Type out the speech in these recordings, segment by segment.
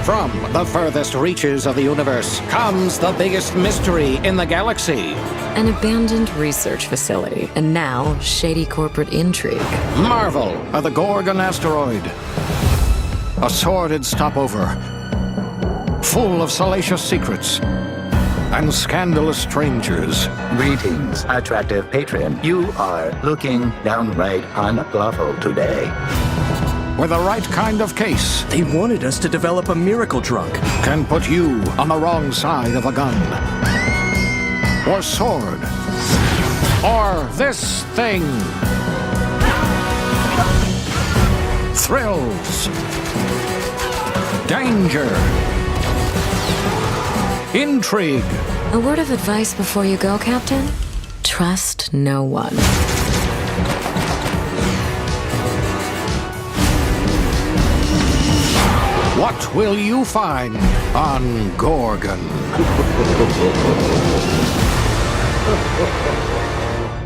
From the furthest reaches of the universe comes the biggest mystery in the galaxy. An abandoned research facility, and now shady corporate intrigue. Marvel of the Gorgon asteroid. A sordid stopover, full of salacious secrets and scandalous strangers. Greetings, attractive patron. You are looking downright unlawful today. Where the right kind of case They wanted us to develop a miracle drug. can put you on the wrong side of a gun, or sword, or this thing. Thrills, danger, intrigue. A word of advice before you go, Captain? Trust no one. What will you find on Gorgon?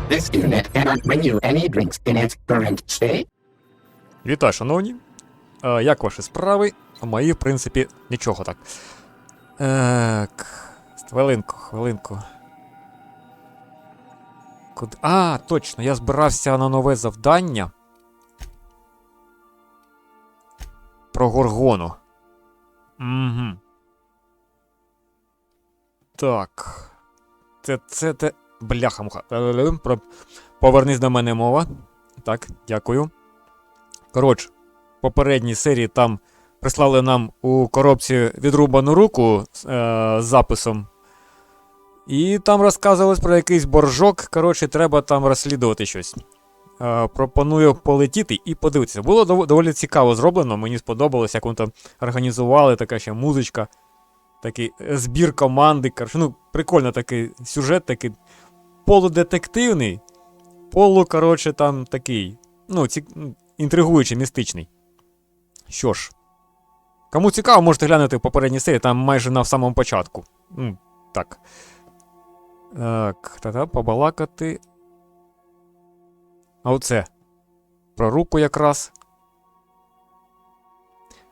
This unit cannot bring you any drinks in its current state. Вітаю, шановні. Як ваші справи? Мої, в принципі, нічого так. Хвилинку. Куди? А, точно, я збирався на нове завдання. Про Горгону. Угу. Так. Це... Бляха-муха. Повернись до мене, мова. Так, дякую. Коротше, в попередній серії там прислали нам у коробці відрубану руку з записом. І там розказувалось про якийсь боржок. Коротше, треба там розслідувати щось. Пропоную полетіти і подивитися. Було доволі цікаво зроблено, мені сподобалось, як вони там організували, така ще музичка, такий збір команди. Коротше, ну, прикольно такий сюжет, такий полудетективний, коротше, там такий, ну, інтригуючий, містичний. Що ж, кому цікаво, можете глянути в попередній серії, там майже на самому початку. Так. Так, побалакати. А оце. Про руку якраз.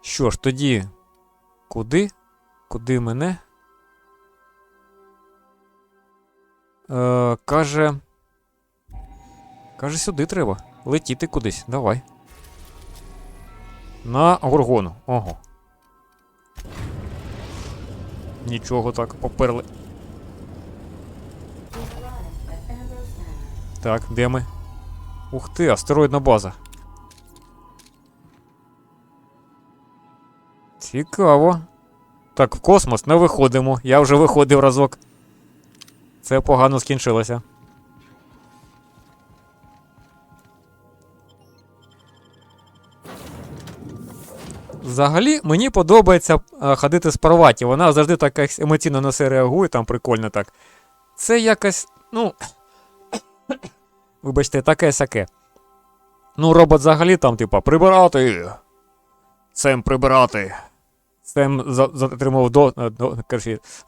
Що ж, тоді. Куди? Куди мене? Каже, сюди треба. Летіти кудись. Давай. На Горгону. Ого. Нічого так, поперли. Так, де ми? Ух ти, астероїдна база. Цікаво. Так, в космос не виходимо. Я вже виходив разок. Це погано скінчилося. Взагалі, мені подобається ходити з Парваті. Вона завжди так емоційно на все реагує, там прикольно так. Це якось, ну... Вибачте, таке-сяке. Ну, робот взагалі там, типа, прибирати. Цем прибирати. Цем затримав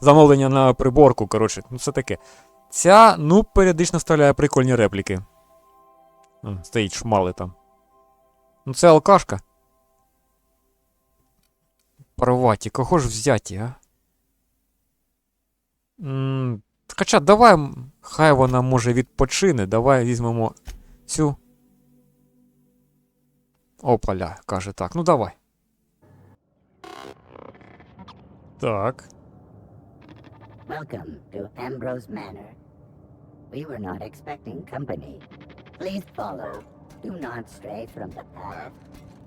замовлення на приборку, коротше. Ну, все таке. Ця, ну, періодично вставляє прикольні репліки. Стоїть шмали там. Ну, це алкашка. Парваті, кого ж взяти, а? Хоча, давай, хай вона, може, відпочине. Давай візьмемо цю. Опаля, каже так. Ну, давай. Так. Welcome to Ambrose Manor. We were not expecting company. Please follow. Do not stray from the path.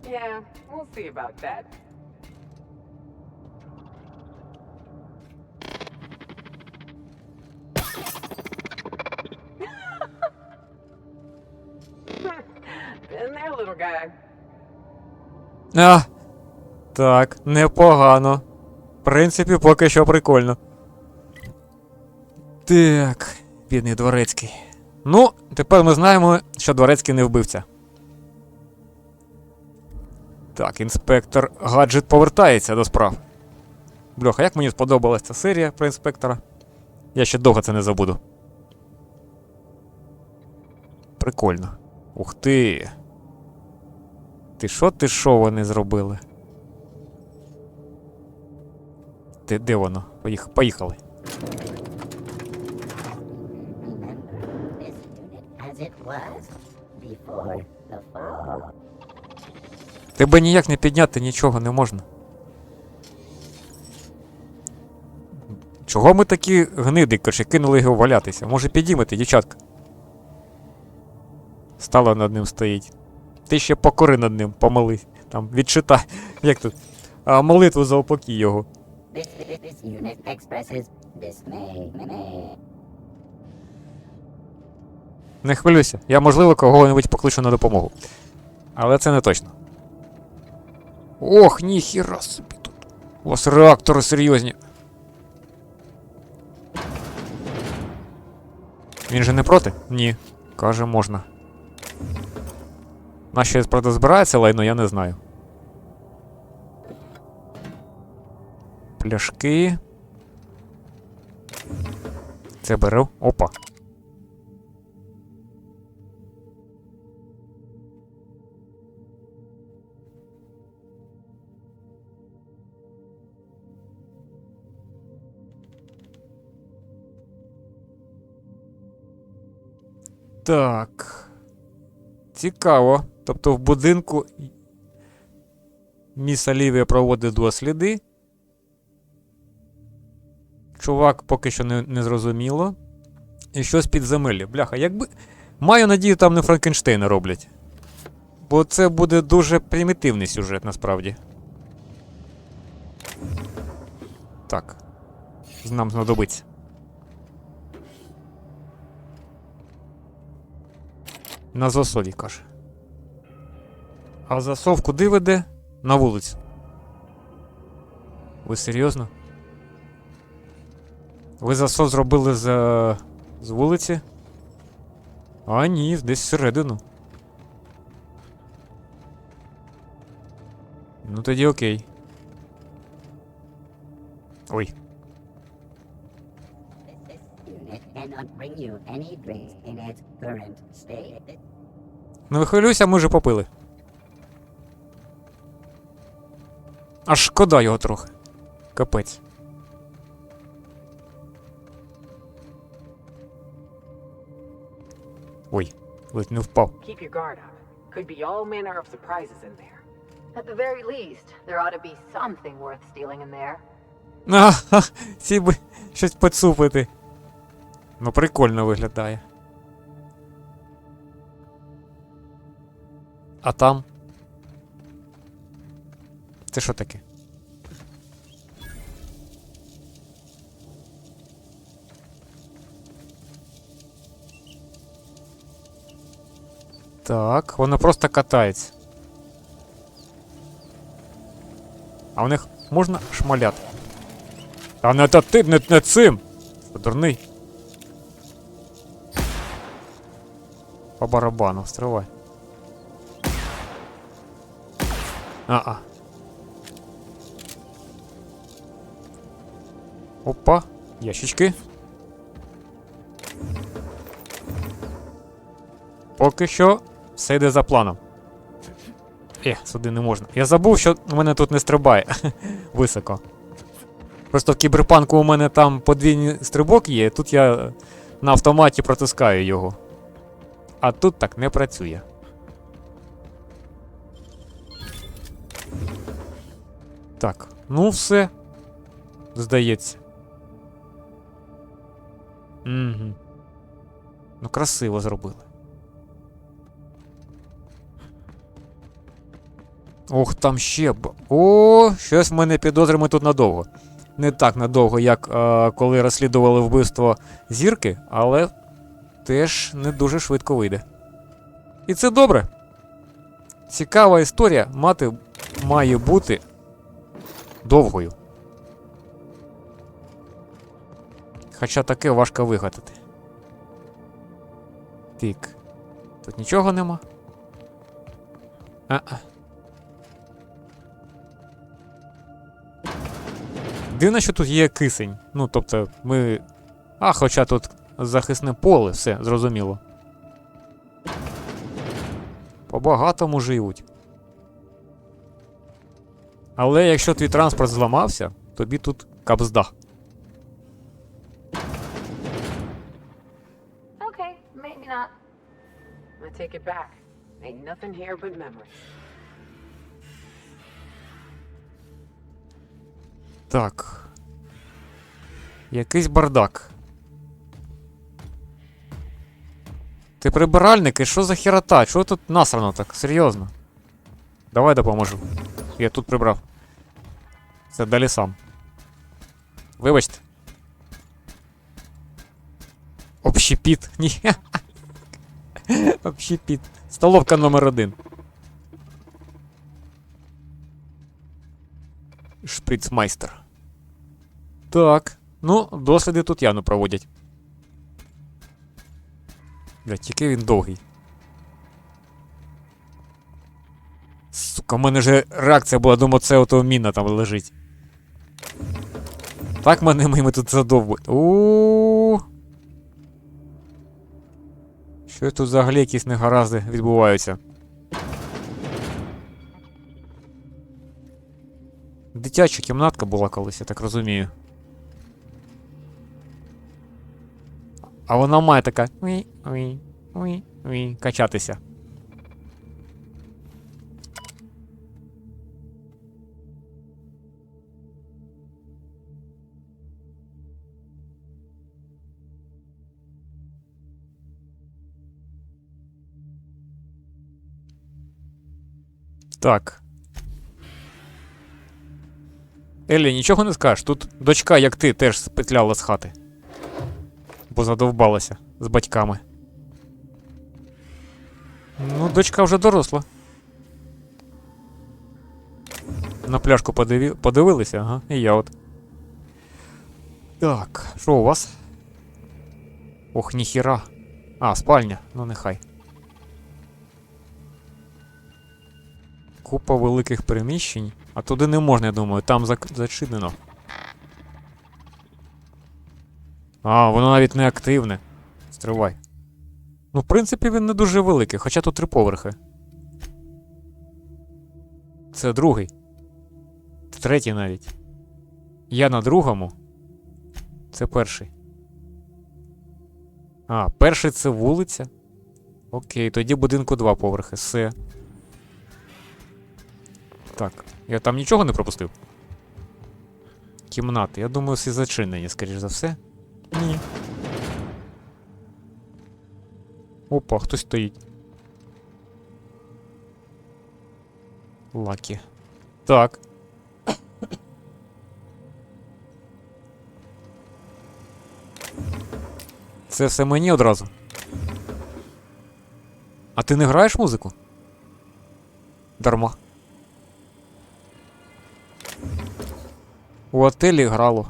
Yeah, we'll see about that. Been there, little guy. Так, непогано. В принципі, поки що прикольно. Так, бідний Дворецький. Ну, тепер ми знаємо, що Дворецький не вбивця. Так, інспектор Гаджет повертається до справ. Бляха, як мені сподобалась ця серія про інспектора. Я ще довго це не забуду. Прикольно. Ух ти. Ти що вони зробили? Де воно? Поїхали. Remember this unit as it was before the fall. Тебе ніяк не підняти, нічого не можна. Чого ми такі гниди, короче, кинули його валятися? Може підіймати, дівчатка? Стала над ним стоїть. Ти ще покори над ним, помолись. Там, відчитай. Як тут? Молитву за упокій його. This unit expresses dismay. Не хвилюйся, я, можливо, кого-небудь покличу на допомогу. Але це не точно. Ох, ніхіра собі тут. У вас реактори серйозні. Він же не проти? Ні. Каже, можна. Нащо, правда, збирається лайно, я не знаю. Пляшки. Це беру. Опа. Так. Цікаво. Тобто в будинку міс Олівія проводить досліди. Чувак поки що не зрозуміло. І щось підземелля. Бляха, якби... Маю надію, там не Франкенштейна роблять. Бо це буде дуже примітивний сюжет, насправді. Так. Нам знадобиться. На засові, каже. А засов куди веде? На вулицю. Ви серйозно? Ви засов зробили з вулиці? А ні, десь всередину. Ну тоді окей. Ой. This unit cannot bring you any drinks in its current state. Не вихвилюйся, ми вже попили. Аж шкода його трохи. Капець. Ой, ледь не впав. Keep your guard up. Could be all manner of surprises in there. At the very least, there ought to be something worth stealing in there. Ага, ці би щось поцупити. Ну, прикольно виглядає. А там? Це що таке? Так, воно просто катається. А у них можна шмаляти? Та не ти, не цим! Що, дурний? По барабану, стривай. А-а. Опа, ящички. Поки що все йде за планом. Сюди не можна. Я забув, що у мене тут не стрибає високо. Просто в кіберпанку у мене там подвійний стрибок є, тут я на автоматі протискаю його. А тут так не працює. Так, ну все. Здається. Угу. Ну красиво зробили. Ох, там ще О, щось в мене підозрюємо тут надовго. Не так надовго, як коли розслідували вбивство зірки, але теж не дуже швидко вийде. І це добре. Цікава історія має бути довгою. Хоча таке важко вигадати. Тик. Тут нічого нема? А-а. Дивно, що тут є кисень. Ну, тобто, ми... хоча тут захисне поле, все, зрозуміло. По-багатому живуть. Але якщо твій транспорт зламався, тобі тут Кабзда. Okay, maybe not. I take it back. Ain't nothing here but memories. Так. Якийсь бардак. Ти прибиральник, і що за хірота? Чого тут насрано так? Серйозно? Давай допоможу. Я тут прибрав. Це далі сам. Вибачте. Общепіт. Ні. Общепіт. Столовка номер 1. Шприцмайстер. Так. Ну, досліди тут явно проводять. Бля, тільки він довгий. Сука, в мене вже реакція була, думав, це ото міна там лежить. Так мене тут задовбують. Ууу. Що тут взагалі якісь негаразди відбуваються? Дитяча кімнатка була колись, я так розумію. А вона має така качатися. Так. Еллі, нічого не скажеш? Тут дочка, як ти, теж спетляла з хати. Бо задовбалася з батьками. Ну, дочка вже доросла. На пляшку подивилися, ага, і я от. Так, що у вас? Ох, ніхіра. А, спальня, ну нехай. Купа великих приміщень. А туди не можна, я думаю, там зачинено. А, воно навіть не активне. Стривай. Ну, в принципі, він не дуже великий, хоча тут 3 поверхи. Це другий. Третій навіть. Я на другому. Це перший. А, перший це вулиця. Окей, тоді будинку 2 поверхи. Все. Так, я там нічого не пропустив? Кімнати. Я думаю, всі зачинені, скоріш за все. Ні. Опа, хтось стоїть. Лакі. Так. Це все мені одразу. А ти не граєш музику? Дарма. У отелі грало.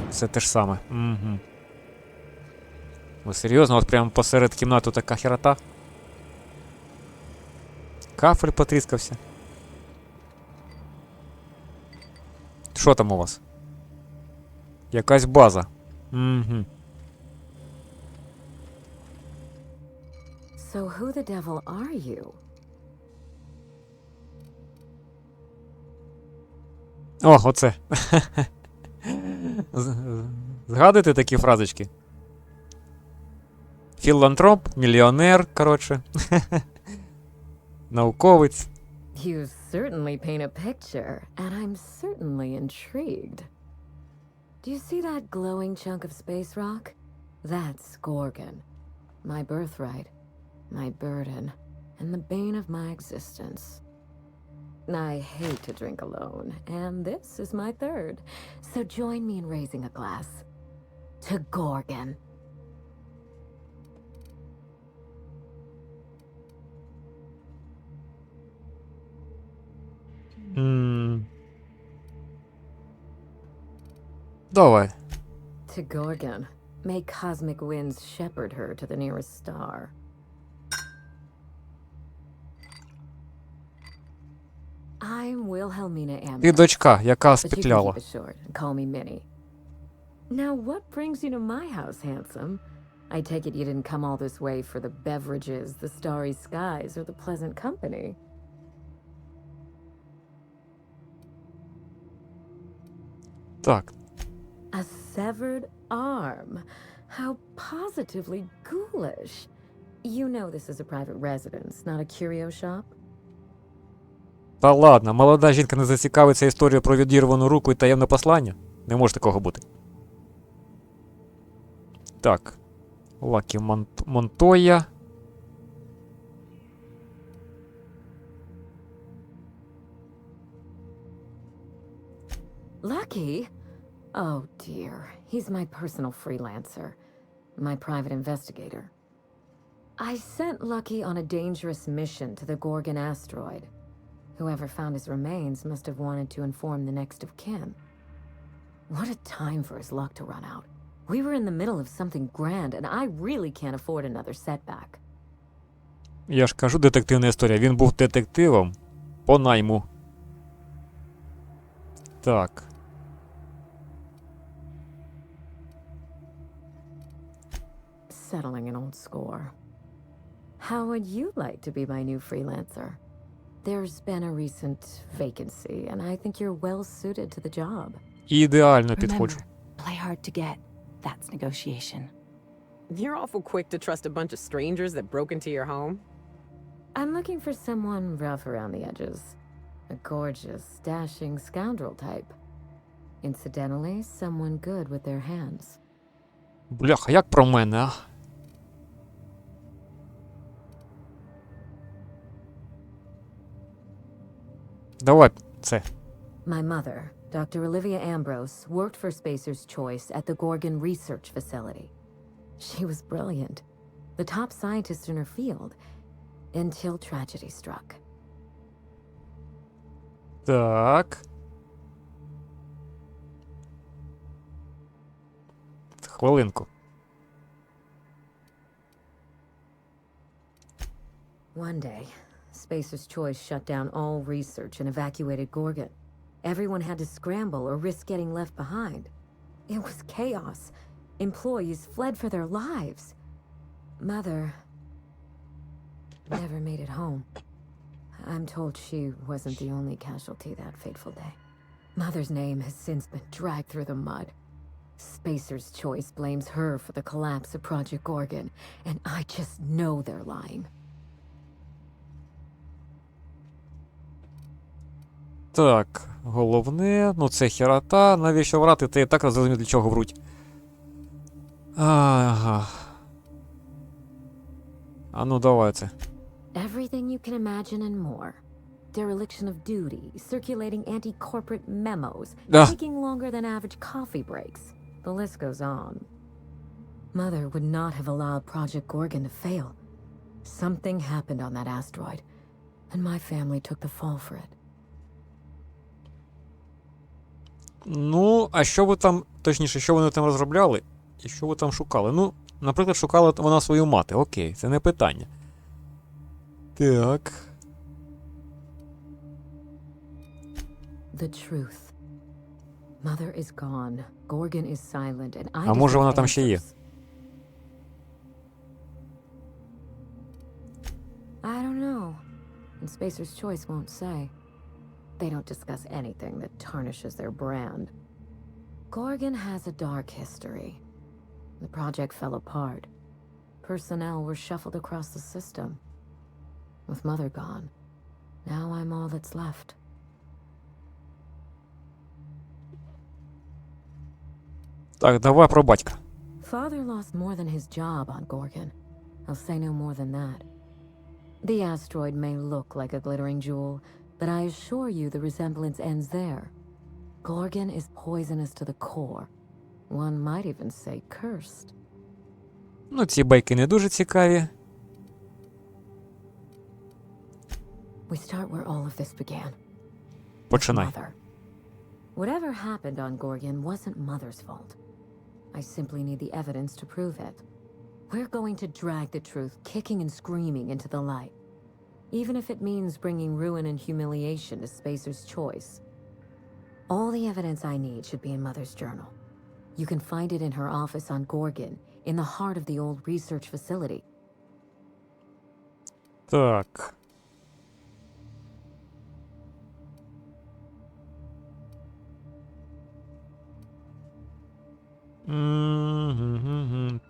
Це те ж саме. Угу. Ви серйозно? От прямо посеред кімнати така херота? Кафель потріскався. Що там у вас? Якась база. Угу. So who the devil are you? О, оце. Згадуєте такі фразочки? Філантроп, мільйонер, коротше. Науковець. You certainly paint a picture, and I'm certainly intrigued. Do you see that glowing chunk of space rock? That's Gorgon. My birthright, my burden, and the bane of my existence. I hate to drink alone, and this is my third. So join me in raising a glass to Gorgon. Давай. To Gorgon. May cosmic winds shepherd her to the nearest star. I'm Wilhelmina Ambrose. Ти дочка, яка But you can спетляла. keep it short and call me Minnie. Now, what brings you to my house, handsome? I take it you didn't come all this way for the beverages, the starry skies, or the pleasant company. Так. A severed arm. How positively ghoulish. You know this is a private residence, not a curio shop? Та ладно, молода жінка не зацікавиться історією про відірвану руку і таємне послання? Не може такого бути. Так. Лакі Монтоя. Lucky? Oh dear. He's my personal freelancer. My private investigator. I sent Lucky on a dangerous mission to the Gorgon asteroid. Whoever found his remains must have wanted to inform the next of kin. What a time for his luck to run out. We were in the middle of something grand, and I really can't afford another setback. Я ж кажу, детективна історія. Він був детективом по найму. Так. Settling an old score. How would you like to be my new freelancer? There's been a recent vacancy, and I think you're well suited to the job. Ідеально підходжу. Remember, play hard to get. That's negotiation. You're awful quick to trust a bunch of strangers that broke into your home. I'm looking for someone rough around the edges. A gorgeous, dashing scoundrel type. Incidentally, someone good with their hands. Бляха, як про мене, а? Давай це. My mother, Dr. Olivia Ambrose, worked for Spacer's Choice at the Gorgon Research Facility. She was brilliant, the top scientist in her field, until tragedy struck. Так. Хвилинку. One day, Spacer's Choice shut down all research and evacuated Gorgon. Everyone had to scramble or risk getting left behind. It was chaos. Employees fled for their lives. Mother never made it home. I'm told she wasn't the only casualty that fateful day. Mother's name has since been dragged through the mud. Spacer's Choice blames her for the collapse of Project Gorgon, and I just know they're lying. Так, головне, ну це херота. Навіщо врати? Ти і так розумів, для чого вруть. Ага. А ну давай це. Everything you can imagine and more. Dereliction of duty, circulating anti-corporate memos, taking longer than average coffee breaks. The list goes on. Mother would not have allowed Project Gorgon to fail. Something happened on that asteroid, and my family took the fall for it. Ну, а що ви там, точніше, що вони там розробляли? І що ви там шукали? Ну, наприклад, шукала вона свою мати. Окей, це не питання. Так. The truth. Mother is gone. Gorgon is silent, and I А може вона там deserve ще є? answers. I don't know. And Spacer's Choice won't say. They don't discuss anything that tarnishes their brand. Gorgon has a dark history. The project fell apart. Personnel were shuffled across the system. With Mother gone, now I'm all that's left. Так, давай про батька. Father lost more than his job on Gorgon. I'll say no more than that. The asteroid may look like a glittering jewel, but I assure you the resemblance ends there. Gorgon is poisonous to the core. One might even say cursed. Ну, ці байки не дуже цікаві. We start where all of this began. Починай. Mother. Whatever happened on Gorgon wasn't Mother's fault. I simply need the evidence to prove it. We're going to drag the truth kicking and screaming into the light. Even if it means bringing ruin and humiliation to Spacer's Choice. All the evidence I need should be in Mother's journal. You can find it in her office on Gorgon, in the heart of the old research facility. Так.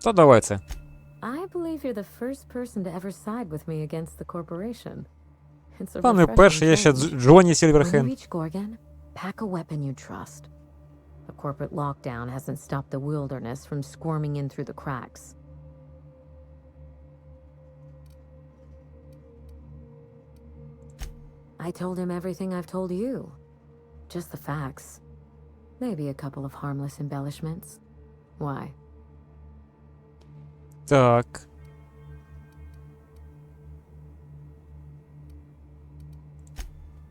Та давай це. I believe you're the first person to ever side with me against the corporation. It's a Та не refreshing перший, є ще change. Джонні When you Сільверхенд. reach Gorgon, pack a weapon you trust. The corporate lockdown hasn't stopped the wilderness from squirming in through the cracks. I told him everything I've told you. Just the facts. Maybe a couple of harmless embellishments. Why? Так.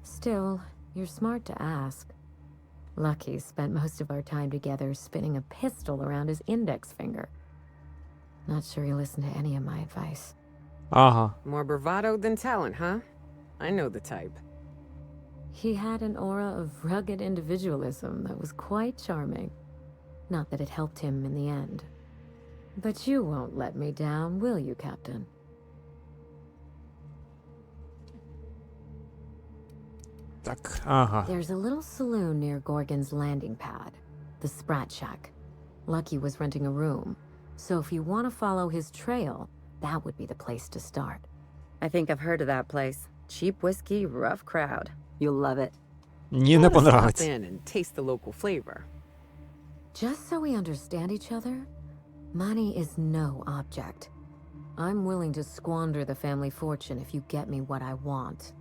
Still, you're smart to ask. Lucky spent most of our time together spinning a pistol around his index finger. Not sure he listened to any of my advice. Ага. More bravado than talent, huh? I know the type. He had an aura of rugged individualism that was quite charming. Not that it helped him in the end. But you won't let me down, will you, Captain? Так, ага. There's a little saloon near Gorgon's landing pad, the Sprat Shack. Lucky was renting a room, so if you want to follow his trail, that would be the place to start. I think I've heard of that place. Cheap whiskey, rough crowd. You'll love it. Ні, не Wanna stop понравиться. in and taste the local flavor. Just so we understand each other, money is no object. I'm willing to squander the family fortune if you get me what I want.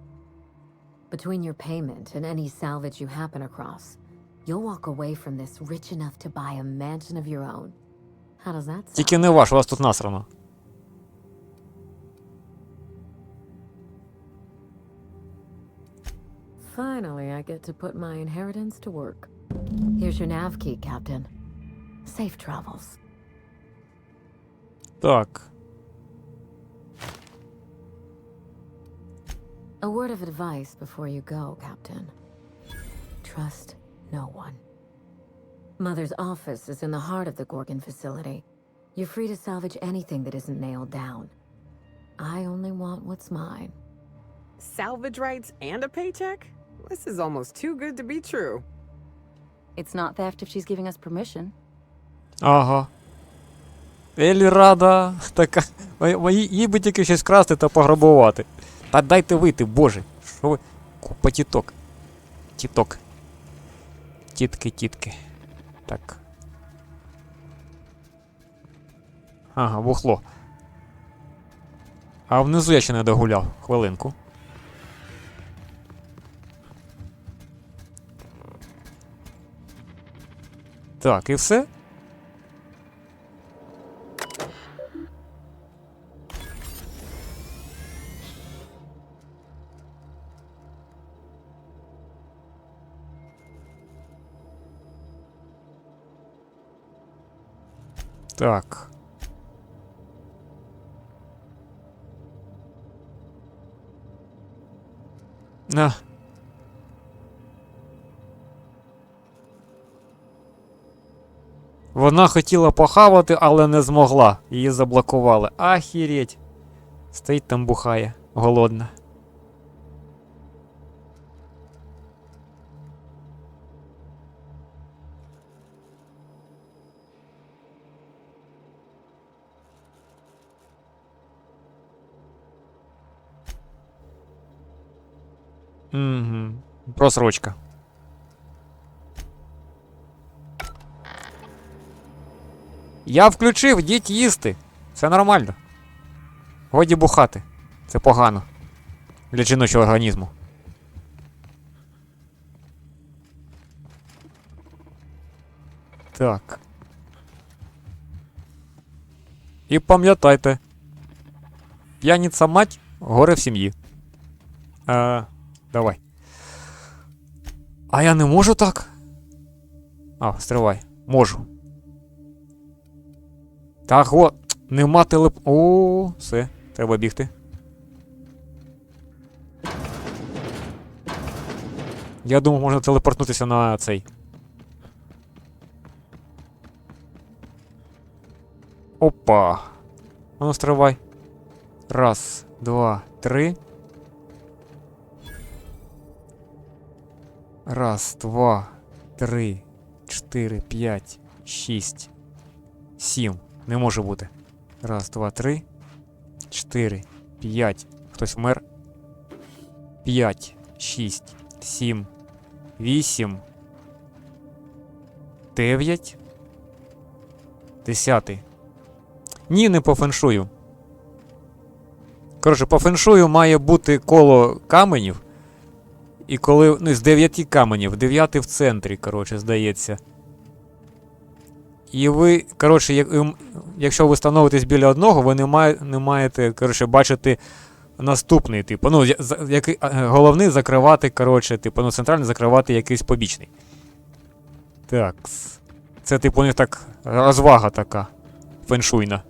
Between your payment and any salvage you happen across, you'll walk away from this rich enough to buy a mansion of your own. How does that sound? Тільки не ваш, у вас тут насрано. Finally, I get to put my inheritance to work. Here's your nav key, Captain. Safe travels. Так. A word of advice before you go, Captain. Trust no one. Mother's office is in the heart of the Gorgon facility. You're free to salvage anything that isn't nailed down. I only want what's mine. Salvage rights and a paycheck? This is almost too good to be true. It's not theft if she's giving us permission. Ага. Елі рада. Така. Їй би тільки щось красти та пограбувати. Та дайте вийти, боже. Що ви? Купа тіток. Тіток. Тітки. Так. Ага, бухло. А внизу я ще не догуляв. Хвилинку. Так, і все? Так. На. Вона хотіла похавати, але не змогла. Її заблокували. Ахіреть. Стоїть там бухає. Голодна. Угу. Просрочка. Я включив, йдіть їсти. Все нормально. Годі бухати. Це погано. Для жіночого організму. Так. І пам'ятайте. П'яниця мать, горе в сім'ї. Давай. А я не можу так? Стривай. Можу. Так, нема О, все, треба бігти. Я думав, можна телепортнутися на цей. Опа. Ну, стривай. Раз, два, три. Раз, два, три, 4, 5, 6, 7. Не може бути. Раз, два, 3, 4, 5. Хтось вмер. 5, 6, 7, 8, 9, 10. Ні, не по феншую. Коротше, по феншую має бути коло каменів. І коли, ну, з 9 каменів, 9 в центрі, коротше, здається. І ви, коротше, якщо ви становитесь біля одного, ви не маєте, коротше, бачити наступний, типу, ну, головний закривати, коротше, типу, ну, центральний закривати якийсь побічний. Так. Це, типу, у них так розвага така феншуйна.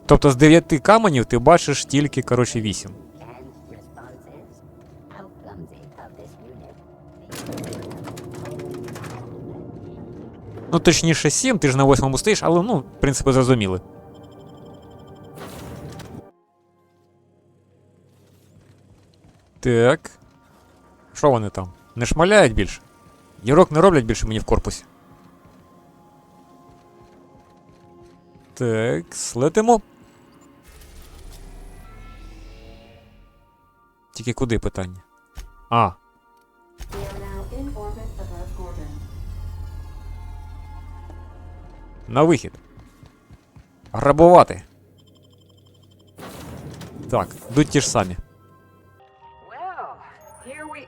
Тобто з 9 каменів ти бачиш тільки, коротше, 8. Ну, точніше 7, ти ж на 8-му стоїш, але, ну, в принципі, зрозуміли. Так. Що вони там? Не шмаляють більше? Дірок не роблять більше мені в корпусі. Так, слетимо. Тільки куди питання? А. На вихід. Грабувати. Так, йдуть ті ж самі. Well, here we...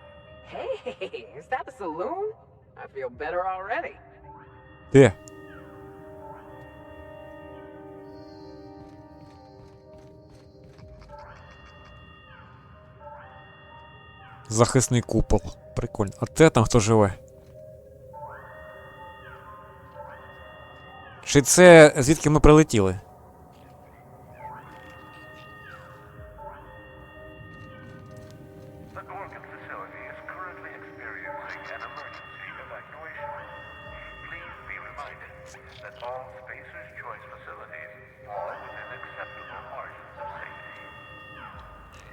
Hey, is that the saloon? I feel better already. Де? Захисний купол. Прикольно. А де там хто живе? Чи це звідки ми прилетіли?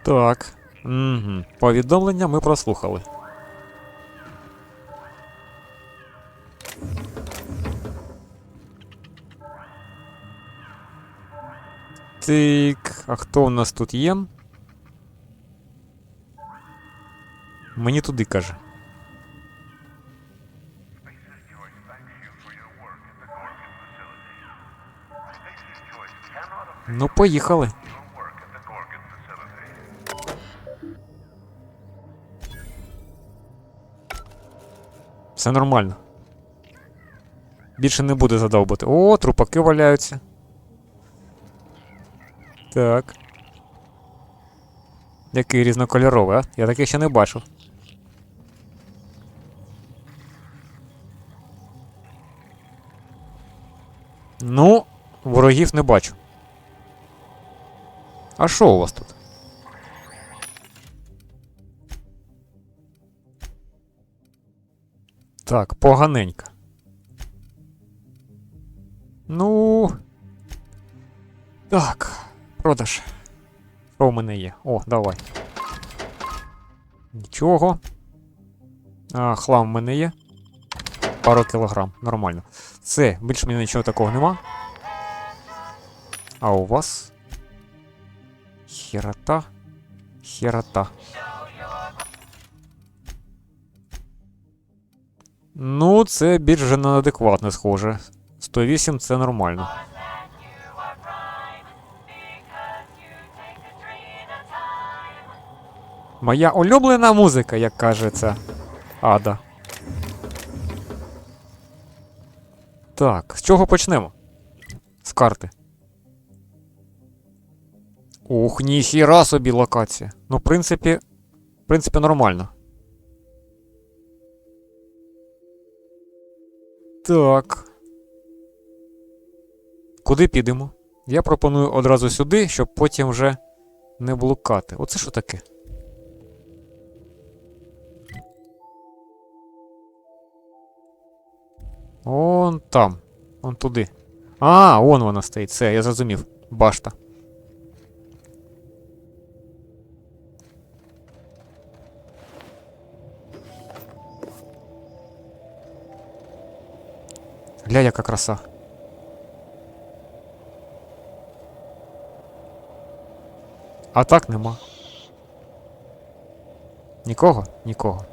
Так. Угу. Повідомлення ми прослухали. Так, а хто у нас тут є? Мені туди каже. Ну, поїхали. Все нормально. Більше не буде задовбати. О, трупаки валяються. Так. Який різнокольоровий, а? Я таких ще не бачив. Ну, ворогів не бачу. А що у вас тут? Так, поганенько. Ну. Так, продаж. Що в мене є? О, давай. Нічого. А, хлам в мене є. Пару кілограм, нормально. Все, більше в мене нічого такого нема. А у вас? Херота. Херота. Ну, це більш вже неадекватно схоже. 108 це нормально. Моя улюблена музика, як каже ця Ада. Так, з чого почнемо? З карти. Ух, ніхіра собі локація. Ну, в принципі, нормально. Так. Куди підемо? Я пропоную одразу сюди, щоб потім вже не блукати. Оце що таке? Он там. Он туди. А, вон вона стоїть. Все, я зрозумів. Башта. Гля, яка краса. А так нема. Нікого? Нікого.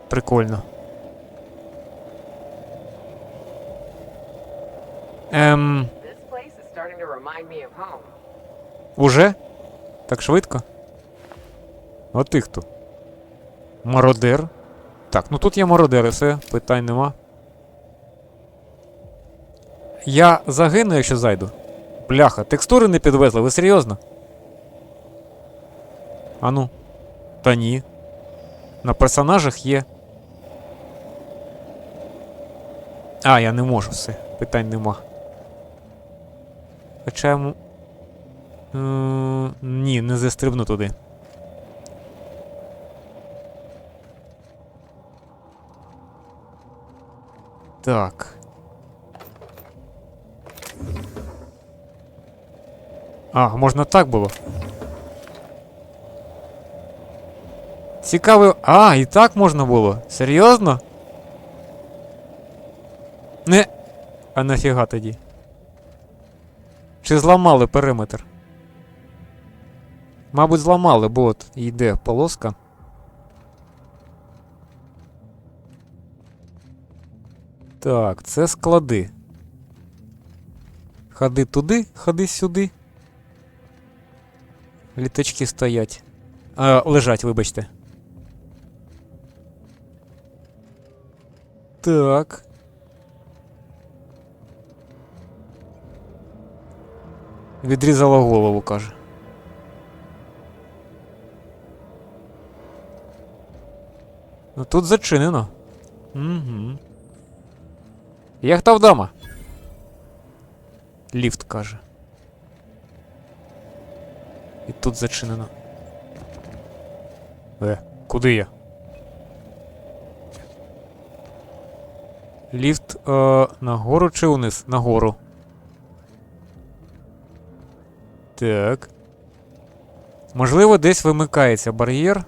Прикольно. This place is starting to remind me of home. Уже? Так швидко? А ти хто? Мародер? Так, ну тут є мародери, все, питань нема. Я загину, якщо зайду. Бляха, текстури не підвезли, ви серйозно? Ану. Та ні. На персонажах є. А, я не можу, все. Питань нема. Хоча йому... ні, не застрибну туди. Так. А, можна так було. Цікаво. А, і так можна було? Серйозно? Не. А нафіга тоді? Чи зламали периметр? Мабуть, зламали, бо от йде полоска. Так, це склади. Ходи туди, ходи сюди. Літачки стоять. Лежать, вибачте. Так. Відрізала голову, каже. Ну тут зачинено. Угу. Яхта вдома. Ліфт, каже. І тут зачинено. Куди я? Ліфт нагору чи вниз? Нагору. Так. Можливо, десь вимикається бар'єр.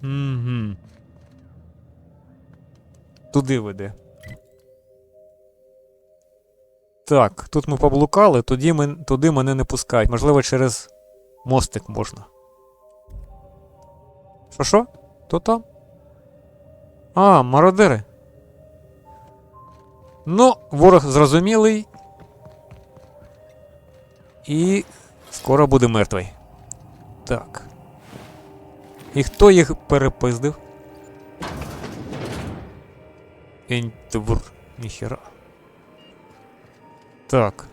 Угу. Туди веде. Так, тут ми поблукали, туди мене не пускають. Можливо, через мостик можна. Що? То там? А, мародери. Ну, ворог зрозумілий. І скоро буде мертвий. Так. І хто їх перепиздив? Ентвр. Ніхера. Так.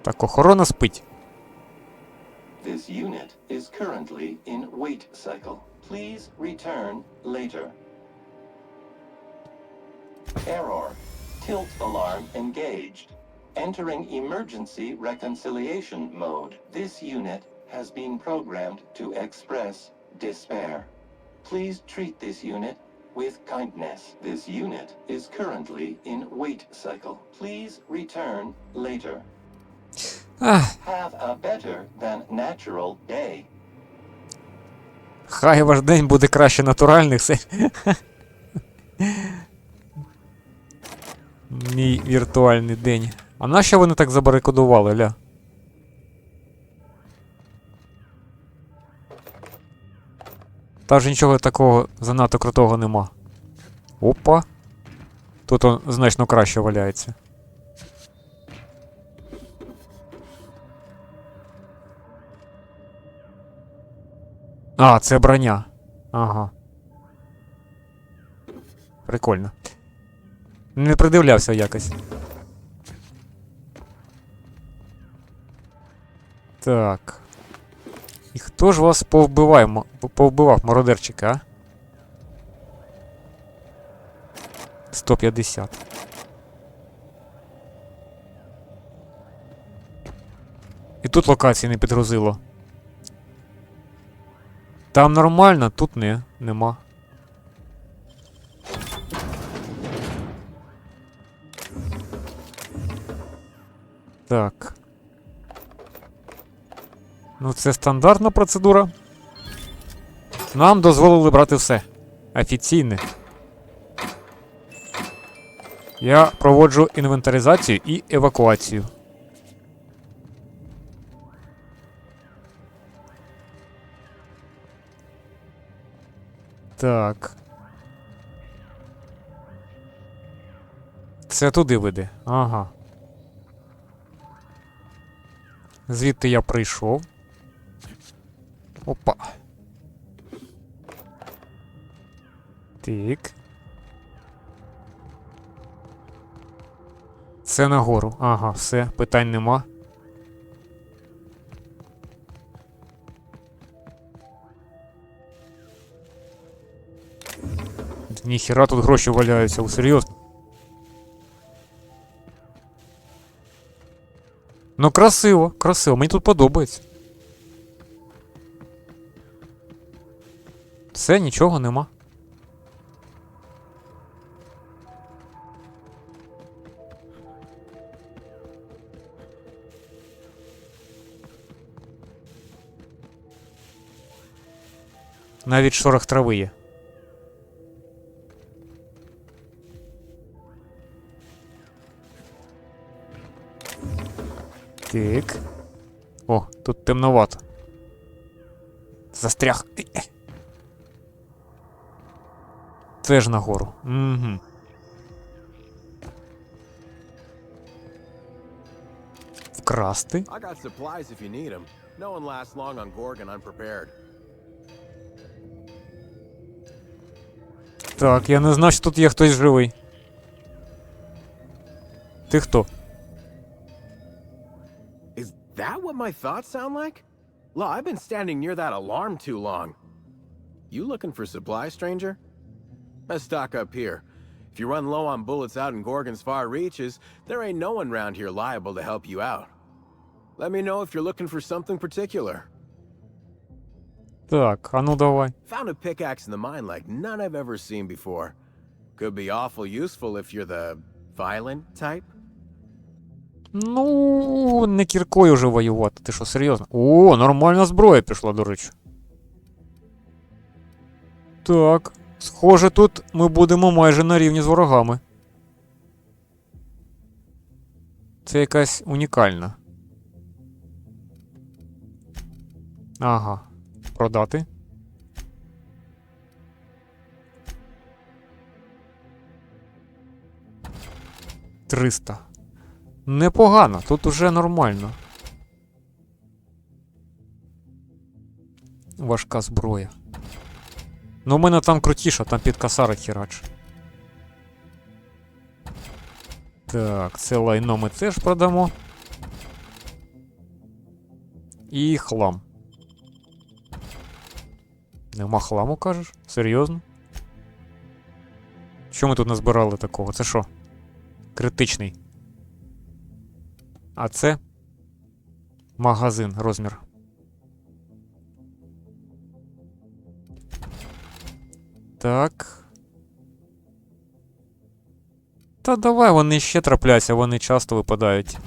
Так, охорона спить. This unit is currently in wait cycle. Please return later. Error. Tilt alarm engaged. Entering emergency reconciliation mode. This unit has been programmed to express despair. Please treat this unit with kindness. This unit is currently in wait cycle. Please return later. Have a better than natural day. Хай ваш день буде краще натуральних. Мій віртуальний день. А нащо вони так забарикадували, ля? Та ж нічого такого занадто крутого нема. Опа. Тут он значно краще валяється. А, це броня. Ага. Прикольно. Не придивлявся якось. Так. І хто ж вас повбивав, мародерчика, а? 150. І тут локації не підгрузило. Там нормально, тут нема. Так. Ну, це стандартна процедура. Нам дозволили брати все. Офіційне. Я проводжу інвентаризацію і евакуацію. Так. Це туди веде. Ага. Звідти я прийшов. Опа. Так. Це нагору. Ага, все, питань нема. Ніхіра тут гроші валяються, ви серйозно? Ну красиво, красиво, мені тут подобається. Все, нічого нема. Навіть шорох трави є. Так. О, тут темновато. Застряг. Теж нагору. Угу. Вкрасти. Так, я не знав, що тут є хтось живий. Ти хто? That what my thoughts sound like? Look, I've been standing near that alarm too long. You looking for supply, stranger? Let's stock up here. If you run low on bullets out in Gorgon's far reaches, there ain't no one around here liable to help you out. Let me know if you're looking for something particular. Так, а ну давай. Found a pickaxe in the mine like none I've ever seen before. Could be awful useful if you're the violent type. Ну, не кіркою вже воювати, ти що, серйозно? О, нормальна зброя пішла, до речі. Так, схоже, тут ми будемо майже на рівні з ворогами. Це якась унікальна. Ага, продати. $300. Непогано, тут уже нормально. Важка зброя. Ну, у мене там крутіша, там під косарик хірач. Так, це лайно ми теж продамо. І хлам. Нема хламу, кажеш? Серйозно? Що ми тут назбирали такого? Це що? Критичний. А це магазин, розмір. Так. Та давай, вони ще трапляються, вони часто випадають.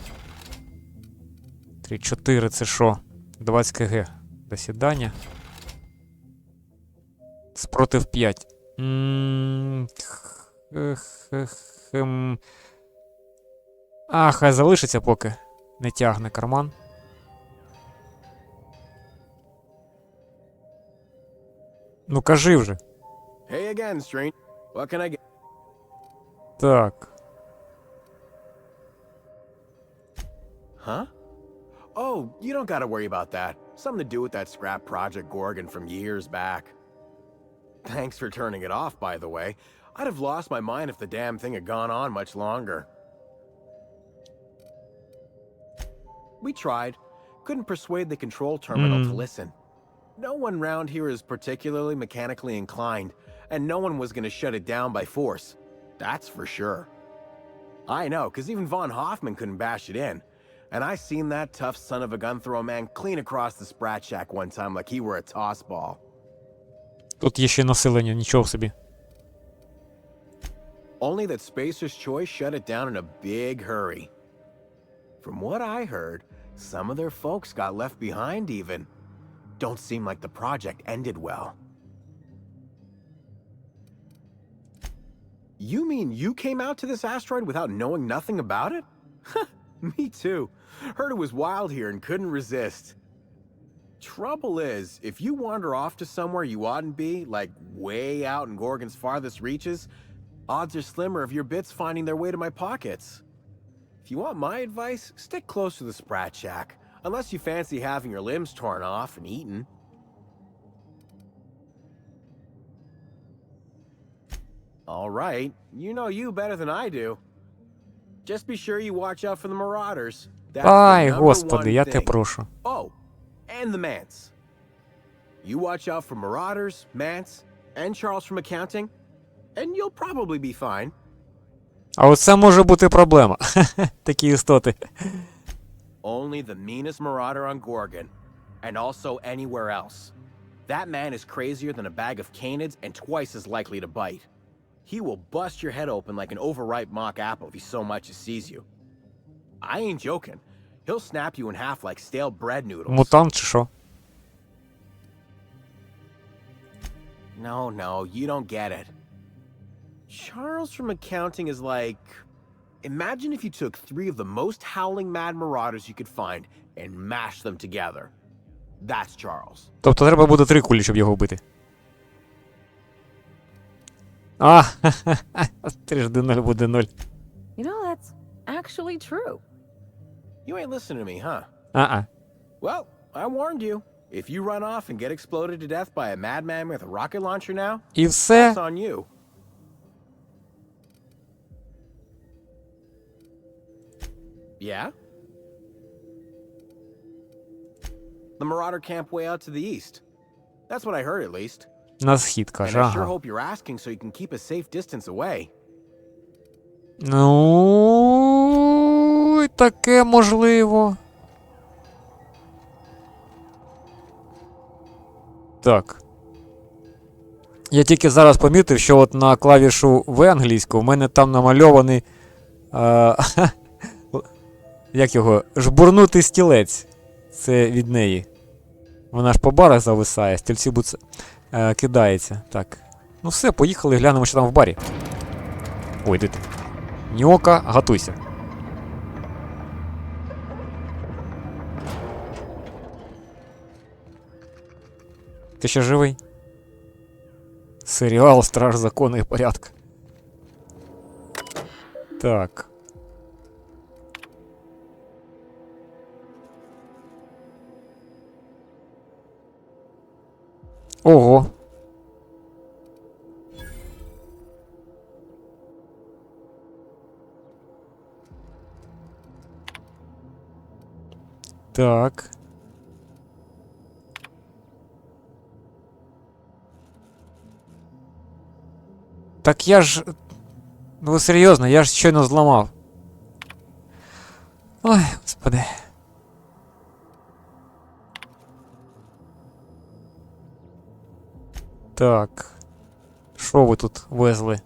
3-4, це що? 20 кг. Досідання. Спротив 5. А, хай залишиться поки. Не тягне карман. Ну кажи вже. Hey again, stranger. What can I get? Так. Huh? Oh, you don't gotta worry about that. Something to do with that scrap project Gorgon from years back. Thanks for turning it off, by the way. I'd have lost my mind if the damn thing had gone on much longer. We tried. Couldn't persuade the control terminal to listen. No one round here is particularly mechanically inclined, and no one was gonna shut it down by force. That's for sure. I know, because even Von Hoffman couldn't bash it in. And I seen that tough son of a gun throw a man clean across the Sprat Shack one time like he were a toss ball. Тут є ще населення, нічого собі. Only that Spacer's Choice shut it down in a big hurry. From what I heard, Some of their folks got left behind even. Don't seem like the project ended well. You mean you came out to this asteroid without knowing nothing about it? Me too. Heard it was wild here and couldn't resist. Trouble is, if you wander off to somewhere you oughtn't be, like way out in Gorgon's farthest reaches, odds are slimmer of your bits finding their way to my pockets. If you want my advice, stick close to the Sprat Shack, unless you fancy having your limbs torn off and eaten. All right, you know you better than I do. Just be sure you watch out for the Marauders. That's Ай, the number господи, one я те thing. прошу. Oh, and the Mance. You watch out for Marauders, Mance, and Charles from accounting, and you'll probably be fine. А оце може бути проблема. Такі істоти. Only the meanest marauder on Gorgon, and also anywhere else. That man is crazier than a bag of canids and twice as likely to bite. He will bust your head open like an overripe mock apple if he so much as sees you. I ain't joking. He'll snap you in half like stale bread noodles. Мутант чи що? No, you don't get it. Charles from accounting is like... Imagine if you took 3 of the most howling mad marauders you could find and mashed them together. That's Charles. Тобто треба буде 3 кулі, щоб його вбити. А, 3-0 буде 0. You know, that's actually true. You ain't listening to me, huh? А-а. Well, I warned you. If you run off and get exploded to death by a madman with a rocket launcher now, І все. that's on you. Yeah? The Marauder camp way out to the east. That's what I heard, at least. На схід, And каже, I sure ага. hope you're asking so you can keep a safe distance away. Ну, і таке можливо. Так. Я тільки зараз помітив, що от на клавішу В англійську в мене там намальований як його? Жбурнутий стілець. Це від неї. Вона ж по барах зависає, стільці кидається. Так. Ну все, поїхали, глянемо, що там в барі. Ой, де ти? Ньока, готуйся. Ти ще живий? Серіал «Страж закону і порядку». Так. Ого. Так. Так я ж... Ну ви серйозно, я ж щойно зламав. Ой, господи. Так. Що ви тут везли?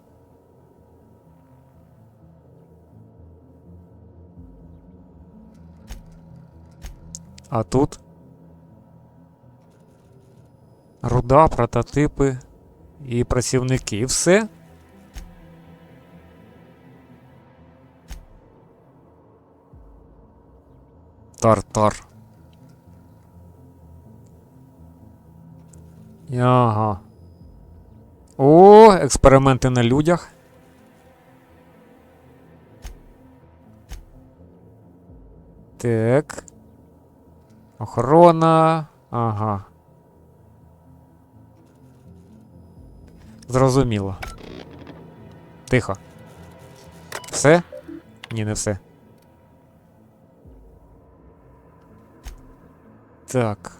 А тут? Руда, прототипи і працівники. І все? Тар-тар. Ага. О, експерименти на людях. Так. Охорона. Ага. Зрозуміло. Тихо. Все? Ні, не все. Так.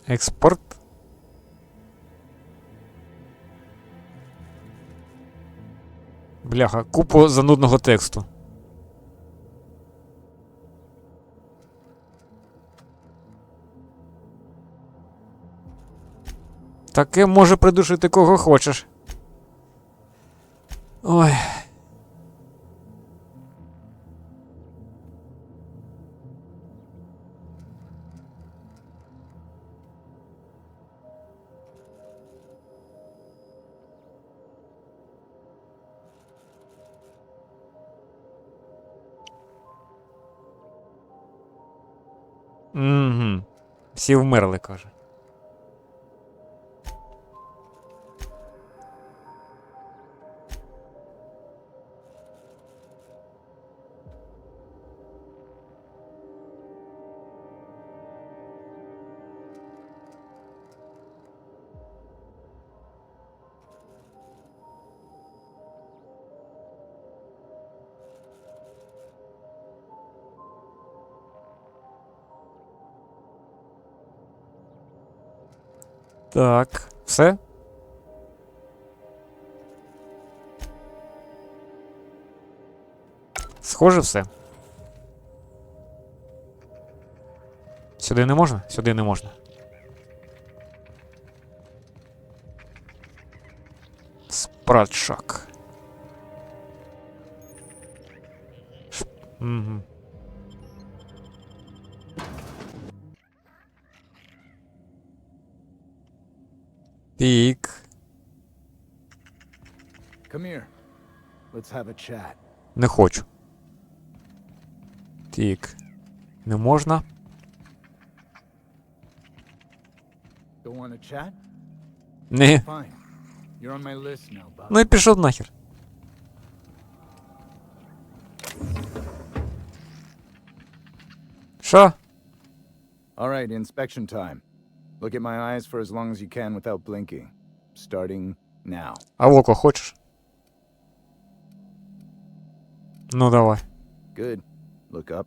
Експорт. Бляха, купу занудного тексту. Таке може придушити кого хочеш. Ой. Угу. Всі вмерли, каже. Так, все? Схоже, все. Сюди не можна? Сюди не можна. Спратшак. Угу. Пік. Come here. Let's have a chat. Не хочу. Тік. Не можна. Don't want to chat? Не. Fine. You're on my list now, Bob. Ну і пішов нахер. Що? All right, inspection time. Look at my eyes for as long as you can without blinking. Starting now. А в око хочеш? Ну давай. Good. Look up.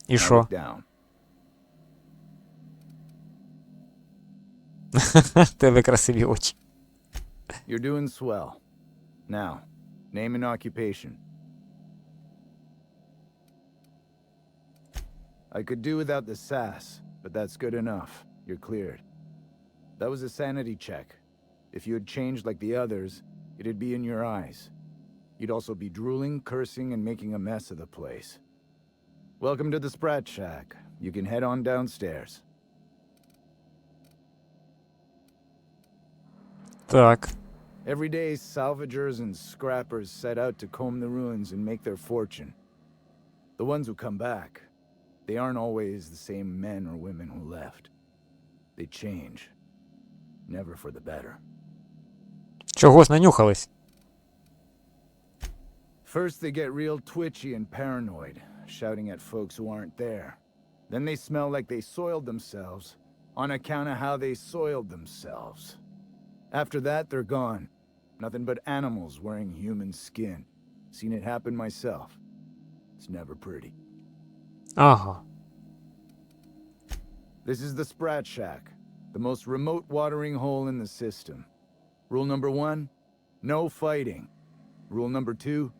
І Now що? look down. Тебе красиві очі. You're doing swell. Now, name and occupation. I could do without the sass, but that's good enough. You're cleared. That was a sanity check. If you had changed like the others, it'd be in your eyes. You'd also be drooling, cursing, and making a mess of the place. Welcome to the Sprat Shack. You can head on downstairs. Так. Every day, salvagers and scrappers set out to comb the ruins and make their fortune. The ones who come back, they aren't always the same men or women who left. They change. Never for the better. Чогось нанюхались. First, they get real twitchy and paranoid, shouting at folks who aren't there. Then they smell like they soiled themselves, on account of how they soiled themselves. After that, they're gone. Nothing but animals wearing human skin. Seen it happen myself. It's never pretty. Ага. This is the Sprat Shack, the most remote watering hole in the system. Rule number 1, no fighting. Rule number 2,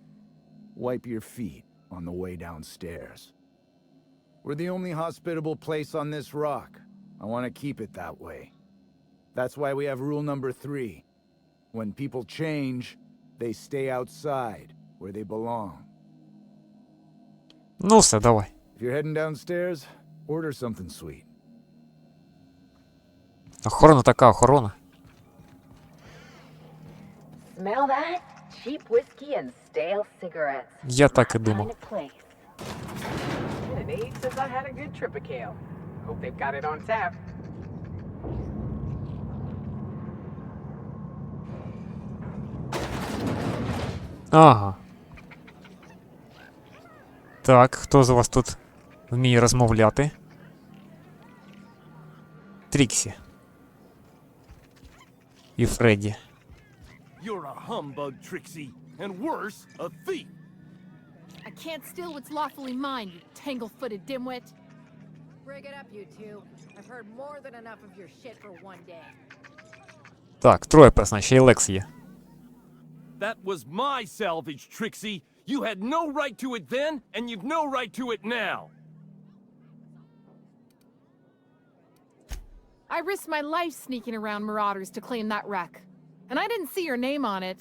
wipe your feet on the way downstairs. We're the only hospitable place on this rock. I want to keep it that way. That's why we have rule number 3. When people change, they stay outside, where they belong. Ну все, давай. If you're heading downstairs, order something sweet. Охорона така, охорона. Smell that? Cheap whiskey and stale cigarettes. Я так і думав. Kind of place. Been an age since I had a good trip of kale. Hope they've got it on tap. Ага. Так, хто з вас тут вміє розмовляти? Тріксі. І Фредді. You're a humbug, Trixie, and worse, a thief. I can't steal what's lawfully mine, you tangle-footed dimwit. Bring it up, you two. I've heard more than enough of your shit for one day. Так, троє персонажів, ще й Лекс є. That was my salvage, Trixie. You had no right to it then, and you've no right to it now. I risked my life sneaking around marauders to claim that wreck. And I didn't see your name on it.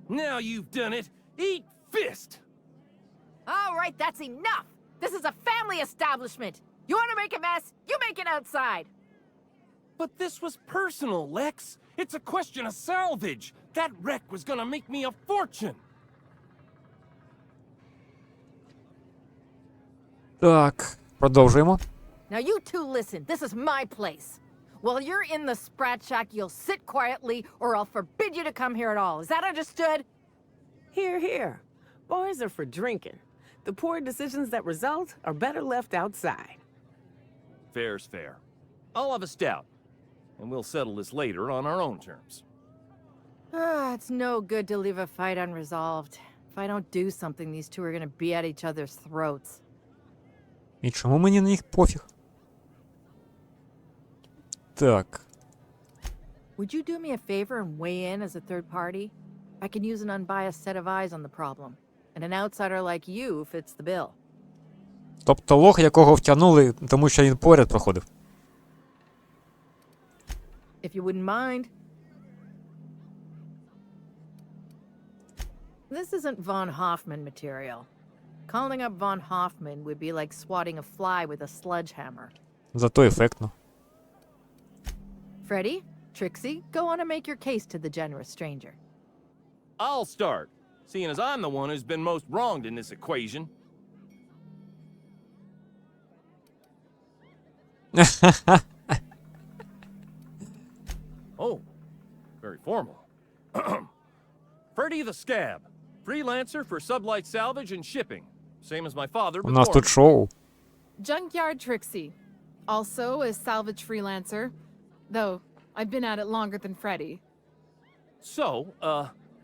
Now you've done it. Eat fist! All right, that's enough! This is a family establishment! You want to make a mess? You make it outside! But this was personal, Lex. It's a question of salvage. That wreck was gonna make me a fortune. Так, продовжуємо. Now you two listen. This is my place. While you're in the Sprat Shack, you'll sit quietly or I'll forbid you to come here at all. Is that understood? Here, here. Bars are for drinking. The poor decisions that result are better left outside. Fair's fair. I'll have a stout, and we'll settle this later on our own terms. It's no good to leave a fight unresolved. If I don't do something, these two are gonna be at each other's throats. І чому мені на них пофіг? Так. Would you do me a favor and weigh in as a third party? I can use an unbiased set of eyes on the problem. And an outsider like you fits the bill. Тобто лох, якого втягнули, тому що він поряд проходив. If you wouldn't mind. This isn't von Hoffman material. Calling up von Hoffman would be like swatting a fly with a sledgehammer. Зато ефектно. Freddy, Trixie, go on and make your case to the generous stranger. I'll start, seeing as I'm the one who's been most wronged in this equation. Oh, very formal. Freddy the Scab, freelancer for sublight salvage and shipping, same as my father У нас before тут me. шоу. Junkyard Trixie. Also a salvage freelancer. Though, I've been at it longer than Freddy. So,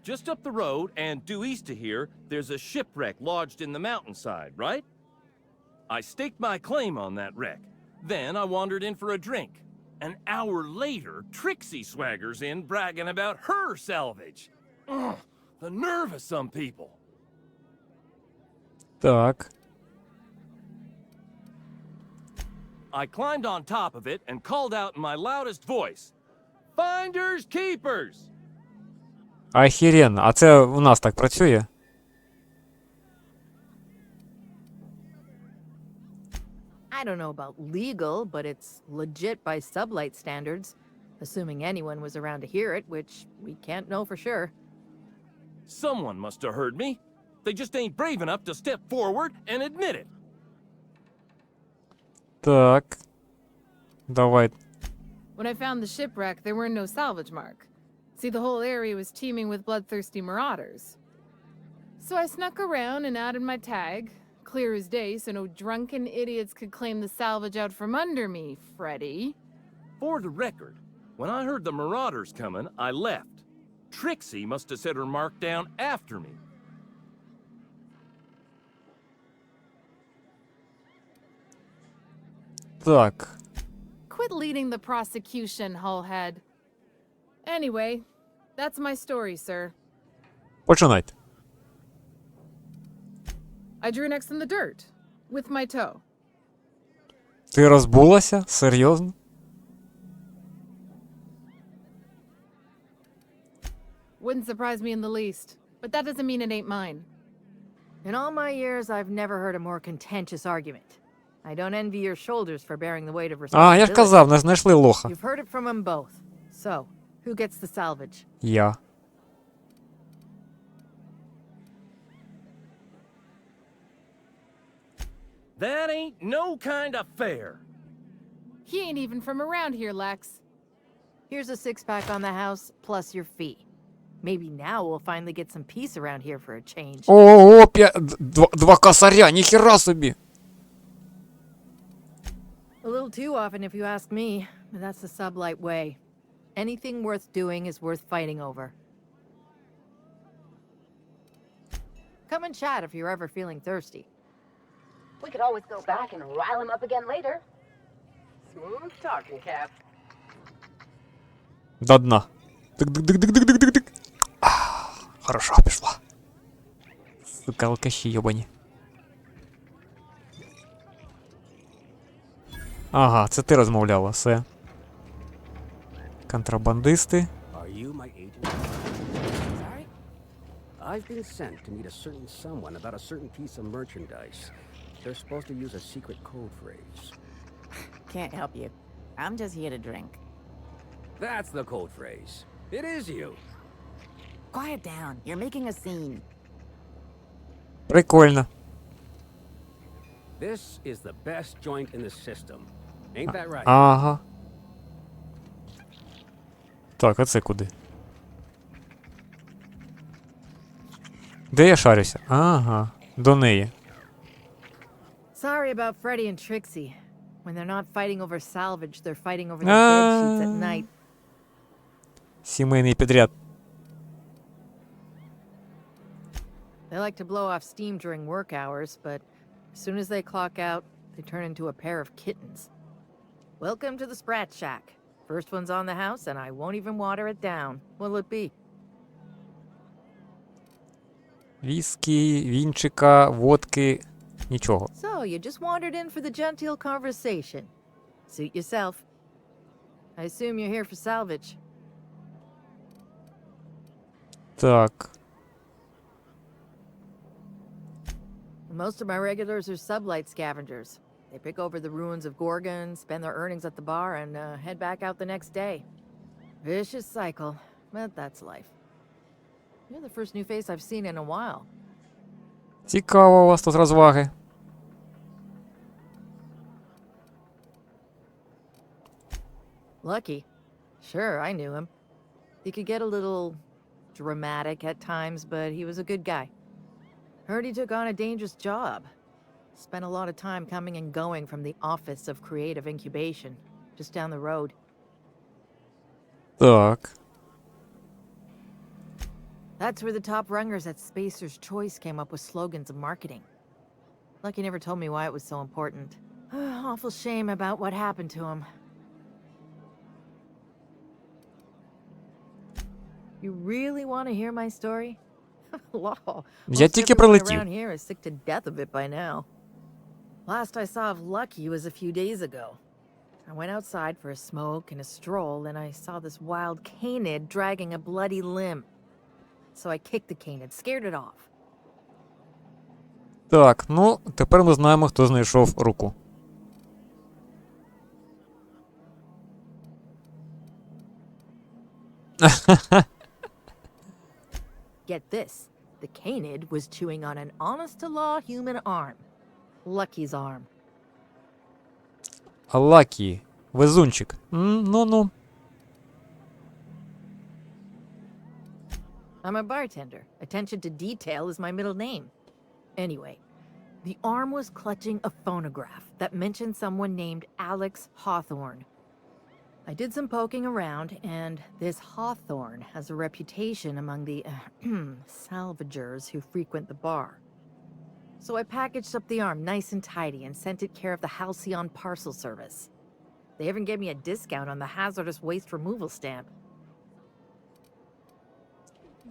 just up the road and due east of here, there's a shipwreck lodged in the mountainside, right? I staked my claim on that wreck. Then I wandered in for a drink. An hour later, Trixie swaggers in bragging about her salvage. Ugh, the nerve of some people. Так. I climbed on top of it and called out in my loudest voice, "Finders keepers!" Ахіренно. А це у нас так працює? I don't know about legal, but it's legit by sublight standards. Assuming anyone was around to hear it, which we can't know for sure. Someone must have heard me. They just ain't brave enough to step forward and admit it. Так. Давай. When I found the shipwreck, there were no salvage mark. See, the whole area was teeming with bloodthirsty marauders. So I snuck around and added my tag, clear as day so no drunken idiots could claim the salvage out from under me, Freddy. For the record, when I heard the marauders coming, I left. Trixie must have set her mark down after me. Так. Quit leading the prosecution, Hullhead. Anyway, that's my story, sir. Починайте. I drew next in the dirt, with my toe. Ти розбулася? Серйозно? Wouldn't surprise me in the least, but that doesn't mean it ain't mine. In all my years, I've never heard a more contentious argument. I don't envy your shoulders for bearing the weight of А, responsibility. я ж казав, не знайшли лоха. You've heard it from them both. So, who gets the salvage? Я. That ain't no kind of fair. He ain't even from around here, Lex. Here's a six-pack on the house, plus your fee. Maybe now we'll finally get some peace around here for a change. Ого, два косаря, ніхера собі. A little too often, if you ask me, but that's the sublight way. Anything worth doing is worth fighting over. Come and chat if you're ever feeling thirsty. We could always go back and rile him up again later. Smooth talking, Cap. До дна. Тик-тик-тик-тик-тик-тик-тик. Хорошо, пішла. Сука, алкаші йобані. Ага, це ти розмовляла, все. Контрабандисти. Are you my agent? Sorry? I've been sent to meet a certain someone about a certain piece of merchandise. They're supposed to use a secret code phrase. Can't help you. I'm just here to drink. That's the code phrase. It is you. Quiet down. You're making a scene. Прикольно. This is the best joint in the system. Ain't that right? Ага. Так, а це куди? Де я шарюся? Ага, до неї. Sorry about Freddy and Trixie. When they're not fighting over salvage, they're fighting over the bed sheets at night. Сімейний підряд. They like to blow off steam during work hours, but as soon as they clock out, they turn into a pair of kittens. Welcome to the Sprat Shack. First one's on the house, and I won't even water it down. What'll it be? Віскі, вінчика, водки, нічого. So, you just wandered in for the genteel conversation. Suit yourself. I assume you're here for salvage. Так. Most of my regulars are sublight scavengers. They pick over the ruins of Gorgon, spend their earnings at the bar, and head back out the next day. Vicious cycle, but that's life. You're the first new face I've seen in a while. Цікаво у вас тут розваги. Lucky. Sure, I knew him. He could get a little dramatic at times, but he was a good guy. Heard he took on a dangerous job. Spent a lot of time coming and going from the Office of Creative Incubation, just down the road. Так. That's where the top rungers at Spacer's Choice came up with slogans and marketing. Lucky never told me why it was so important. Awful shame about what happened to him. You really want to hear my story? Law. Я тільки прилетів. Around here is sick to death of it by now. Last I saw of Lucky was a few days ago. I went outside for a smoke and a stroll, and I saw this wild canid dragging a bloody limb. So I kicked the canid, scared it off. Так, ну, тепер ми знаємо, хто знайшов руку. Get this. The canid was chewing on an honest-to-law human arm. Lucky's arm. Лакі. Везунчик. Ну-ну. I'm a bartender. Attention to detail is my middle name. Anyway, the arm was clutching a phonograph that mentioned someone named Alex Hawthorne. I did some poking around, and this Hawthorne has a reputation among the salvagers who frequent the bar. So I packaged up the arm nice and tidy and sent it care of the Halcyon Parcel Service. They even gave me a discount on the hazardous waste removal stamp.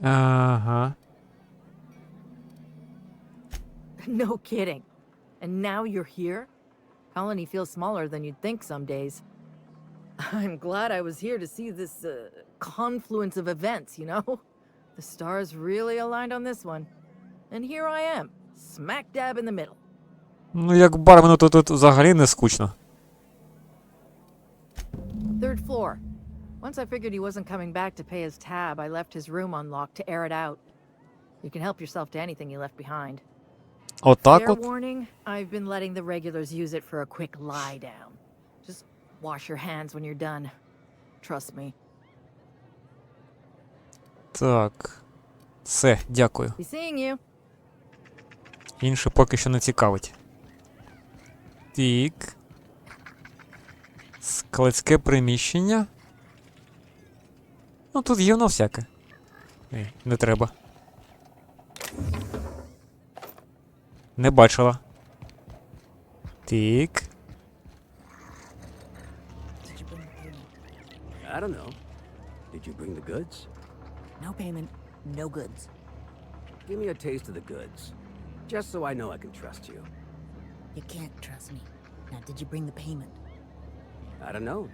Ага. No kidding. And now you're here? Colony feels smaller than you'd think some days. I'm glad I was here to see this confluence of events, you know? The stars really aligned on this one. And here I am, smack dab in the middle. Ну, як бармену то тут взагалі не скучно. Third floor. Once I figured he wasn't coming back to pay his tab, I left his room unlocked to air it out. You can help yourself to anything you left behind. Отак Fair от. warning, I've been letting the regulars use it for a quick lie down. Just wash your hands when you're done. Trust me. Так. Все, дякую. Be seeing you. Інше поки що не цікавить. Так. Складське приміщення. Ну, тут є воно всяке. Не треба. Не бачила. Так. I don't know. Did you bring the goods? No payment, no goods. Give me a taste of the goods. Just so I know I can trust you. You can't trust me. Now, did you bring the payment? I don't know.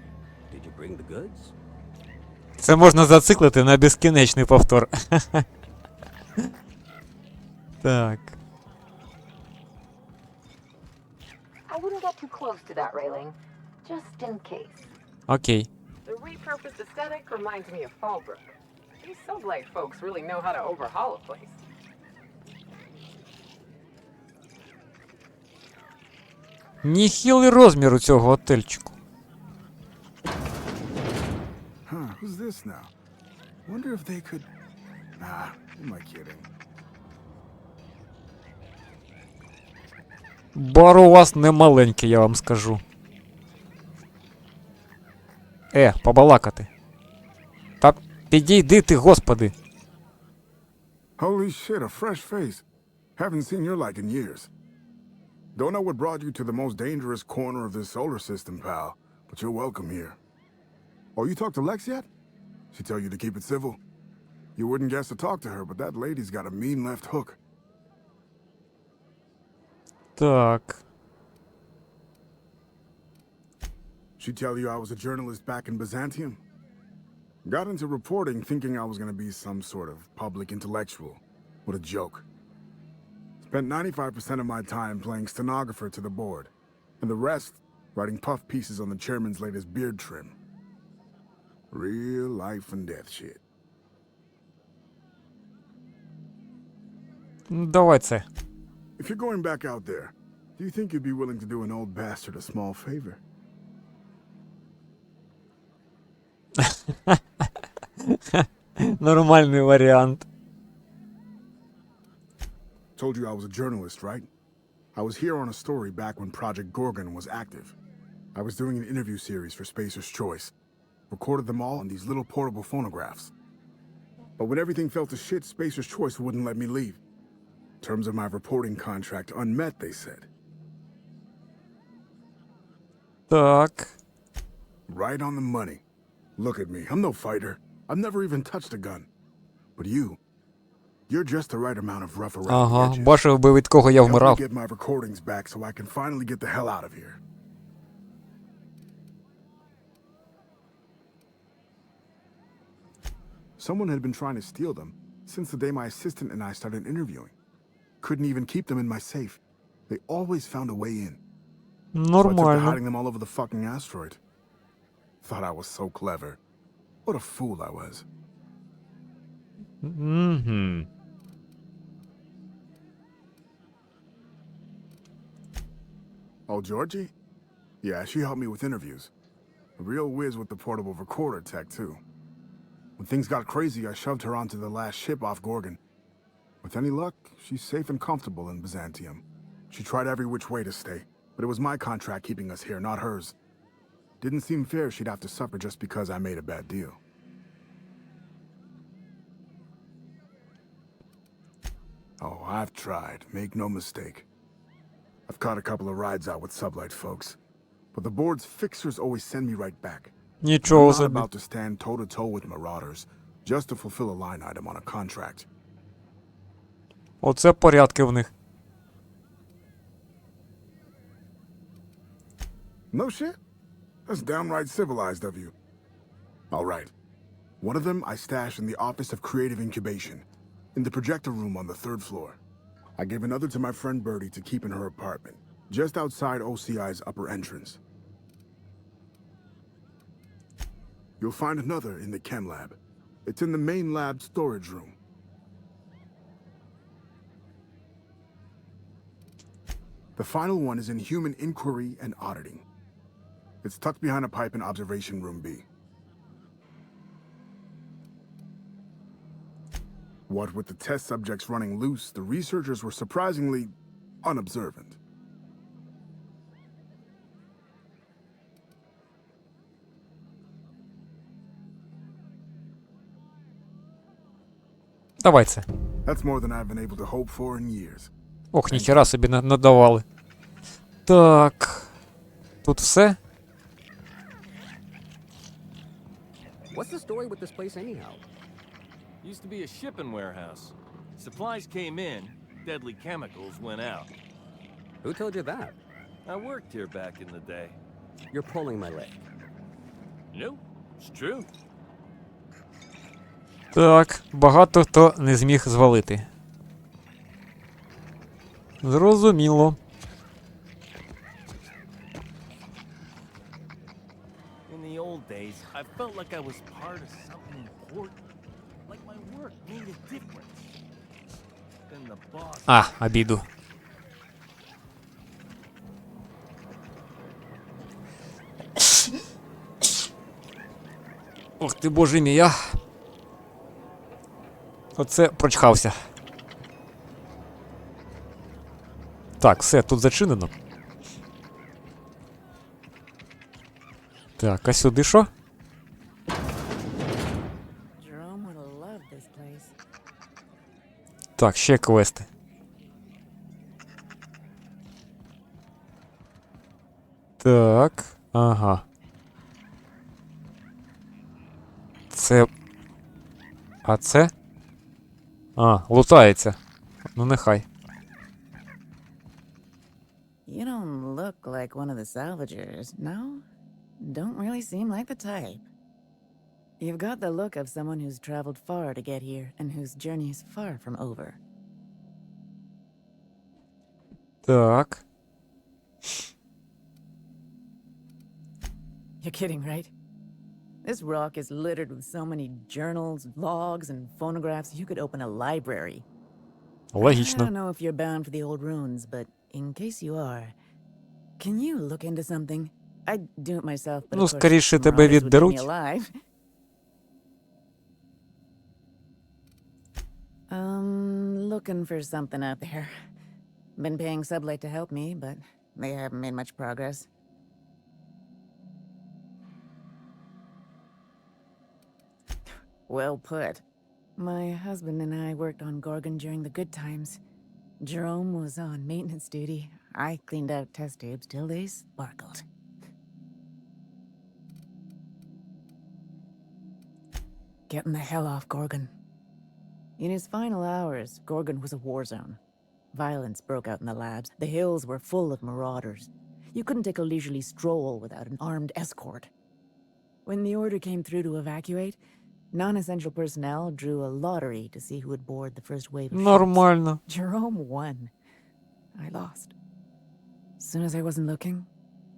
Did you bring the goods? Це можна зациклити на безкінечний повтор. Так. I wouldn't get too close to that railing, just in case. Окей. The repurposed aesthetic reminds me of Fallbrook. These sublight folks really know how to overhaul a place. Ніхілий розмір у цього готельчику. Huh, who's this now? Wonder if they could... Nah, who am I kidding? Бар у вас не маленький, я вам скажу. Побалакати. Та підійди ти, господи. Holy shit, a fresh face. Haven't seen your like in years. Don't know what brought you to the most dangerous corner of this solar system, pal, but you're welcome here. Oh, you talked to Lex yet? She tell you to keep it civil? You wouldn't guess to talk to her, but that lady's got a mean left hook. Так. She tell you I was a journalist back in Byzantium? Got into reporting thinking I was gonna be some sort of public intellectual. What a joke. Spent 95% of my time playing stenographer to the board, and the rest writing puff pieces on the chairman's latest beard trim. Real life and death shit. Давай це. If you're going back out there, do you think you'd be willing to do an old bastard a small favor? Нормальний варіант. Told you I was a journalist, right? I was here on a story back when Project Gorgon was active. I was doing an interview series for Spacer's Choice. Recorded them all on these little portable phonographs. But when everything fell to shit, Spacer's Choice wouldn't let me leave. Terms of my reporting contract unmet, they said. Так. Right on the money. Look at me, I'm no fighter. I've never even touched a gun. But you're just the right amount of rough around the edges. Бачив би, від кого я вмирав. Help me get my recordings back so I can finally get the hell out of here. Someone had been trying to steal them since the day my assistant and I started interviewing. Couldn't even keep them in my safe. They always found a way in. So I took to hiding them all over the fucking asteroid. Thought I was so clever. What a fool I was. Mm-hmm. Oh, Georgie? Yeah, she helped me with interviews. A real whiz with the portable recorder tech, too. When things got crazy, I shoved her onto the last ship off Gorgon. With any luck, she's safe and comfortable in Byzantium. She tried every which way to stay, but it was my contract keeping us here, not hers. Didn't seem fair she'd have to suffer just because I made a bad deal. Oh, I've tried, make no mistake. I've caught a couple of rides out with sublight folks, but the board's fixers always send me right back. Нічого I'm not собі. about to stand toe-to-toe with marauders just to fulfill a line item on a contract. Оце порядки в них. No shit? That's downright civilized of you. All right. One of them I stashed in the Office of Creative Incubation, in the projector room on the 3rd floor. I gave another to my friend Birdie to keep in her apartment, just outside OCI's upper entrance. You'll find another in the chem lab. It's in the main lab storage room. The final one is in human inquiry and auditing. It's tucked behind a pipe in observation room B. What with the test subjects running loose, the researchers were surprisingly unobservant. Давай це. That's more than I've been able to hope for in years. Ох, ніхера собі надавали. Так. Тут все? What's the story with this place anyhow? Used to be a shipping warehouse. Supplies came in, deadly chemicals went out. Who told you that? I worked here back in the day. You're pulling my leg. No, it's true. Так, багато хто не зміг звалити. Зрозуміло. In the old days, I felt like I was part of something important. Like my work made a difference. Then the boss... Обіду. Ох ти, боже мій, я. Оце прочхався. Так, все, тут зачинено. Так, а сюди що? Так, ще квести. Так, ага. Це... А це? А, лутається. Ну нехай. You don't look like one of the salvagers, no? Don't really seem like the type. You've got the look of someone who's traveled far to get here and whose journey is far from over. Так. You're kidding, right? This rock is littered with so many journals, logs, and phonographs you could open a library. Логично. I don't know if you're bound for the old ruins, but in case you are, can you look into something? I'd do it myself, but Ну, of course, скоріше тебе marauders would keep me віддеруть. alive. Looking for something out there. Been paying Sublight to help me, but they haven't made much progress. Well put. My husband and I worked on Gorgon during the good times. Jerome was on maintenance duty. I cleaned out test tubes till they sparkled. Getting the hell off Gorgon. In his final hours, Gorgon was a war zone. Violence broke out in the labs. The hills were full of marauders. You couldn't take a leisurely stroll without an armed escort. When the order came through to evacuate, non-essential personnel drew a lottery to see who would board the first wave of Нормально. ships. Jerome won. I lost. As soon as I wasn't looking,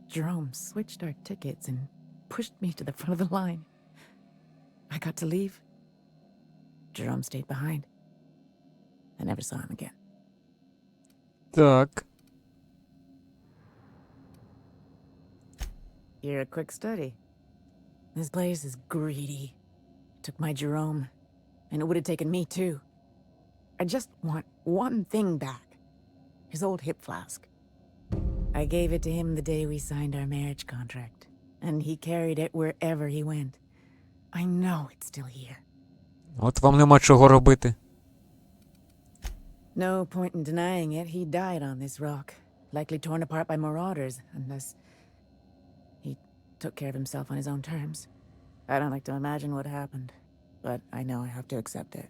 Jerome switched our tickets and pushed me to the front of the line. I got to leave. Jerome stayed behind. I never saw him again. Так. You're a quick study. This place is greedy. Took my Jerome, and it would have taken me too. I just want one thing back. His old hip flask. I gave it to him the day we signed our marriage contract, and he carried it wherever he went. I know it's still here. От вам нема чого робити. No point in denying it, he died on this rock. Likely torn apart by marauders, unless he took care of himself on his own terms. I don't like to imagine what happened, but I know I have to accept it.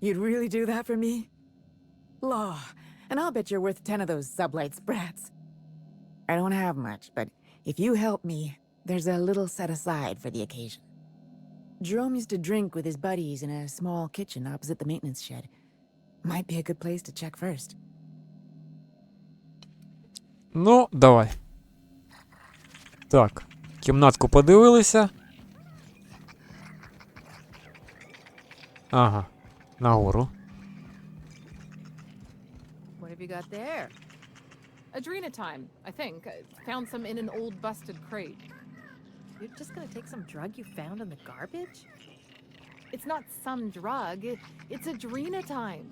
You'd really do that for me? Law, and I'll bet you're worth 10 of those Sublight sprats. I don't have much, but if you help me, there's a little set aside for the occasion. Jerome used to drink with his buddies in a small kitchen opposite the maintenance shed. Might be a good place to check first. Ну, давай. Так, кімнатку подивилися. Ага, нагору. What have you got there? Adrenatime, I think. I found some in an old busted crate. You're just gonna take some drug you found in the garbage? It's not some drug. It's adrenatime.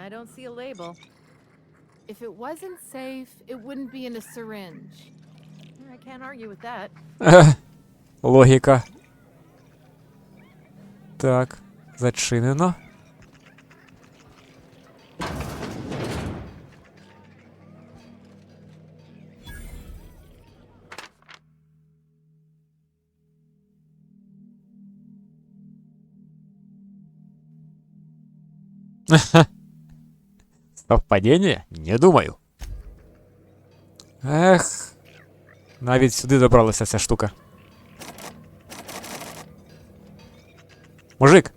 I don't see a label. If it wasn't safe, it wouldn't be in a syringe. I can't argue with that. Логіка. Так, зачинено. Совпадение? Не думаю. Ех. Навіть сюди добралася ця штука. Мужик!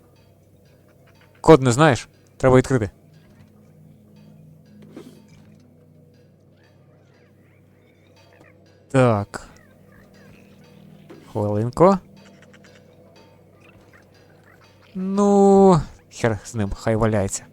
Код не знаєш? Треба відкрити. Так. Хвилинку. Ну, хер з ним, хай валяється.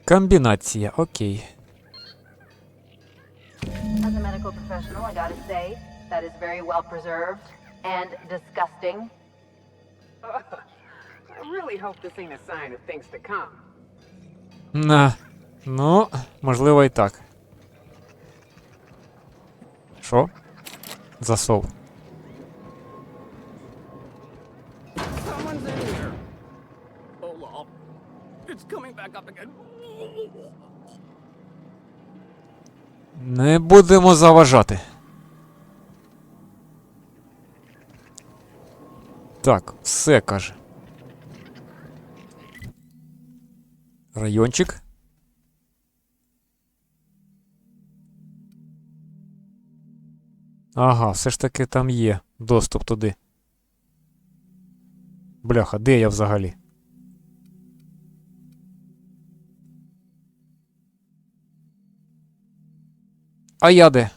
Комбінація, окей. As a medical professional, I gotta say, that is very well preserved and disgusting. I really hope this ain't a sign of things to come. Ну, можливо і так. Що? Засов. Someone's in here. Oh, lol. It's coming back up again. Не будемо заважати. Так, все, каже. Райончик. Ага, все ж таки там є доступ туди. Бляха, де я взагалі? А я де?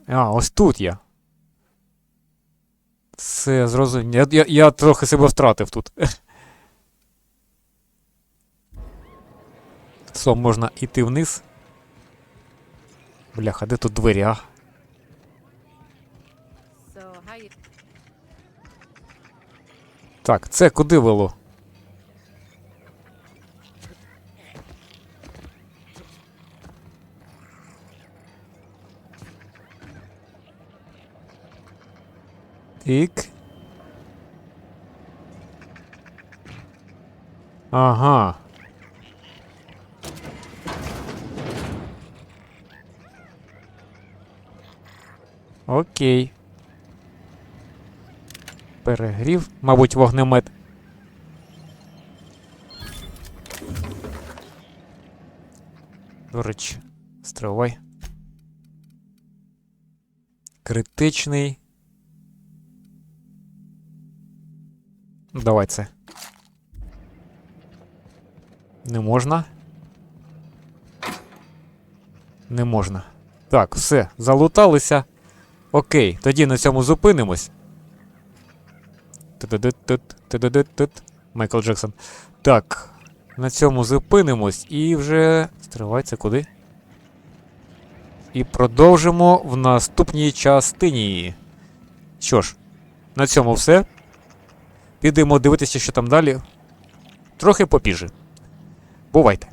А, ось тут я. Все, зрозумів. Я трохи себе втратив тут. Все, можна йти вниз. Бляха, де тут двері, а? Так, це куди вело? Тик. Ага. Окей. Перегрів, мабуть, вогнемет. До речі, стривай. Критичний. Давай це. Не можна. Не можна. Так, все, залуталися. Окей, тоді на цьому зупинимось. Майкл Джексон. Так, на цьому зупинимось і вже... Стривай, це куди? І продовжимо в наступній частині. Що ж, на цьому все. Підемо дивитися, що там далі. Трохи попізже. Бувайте.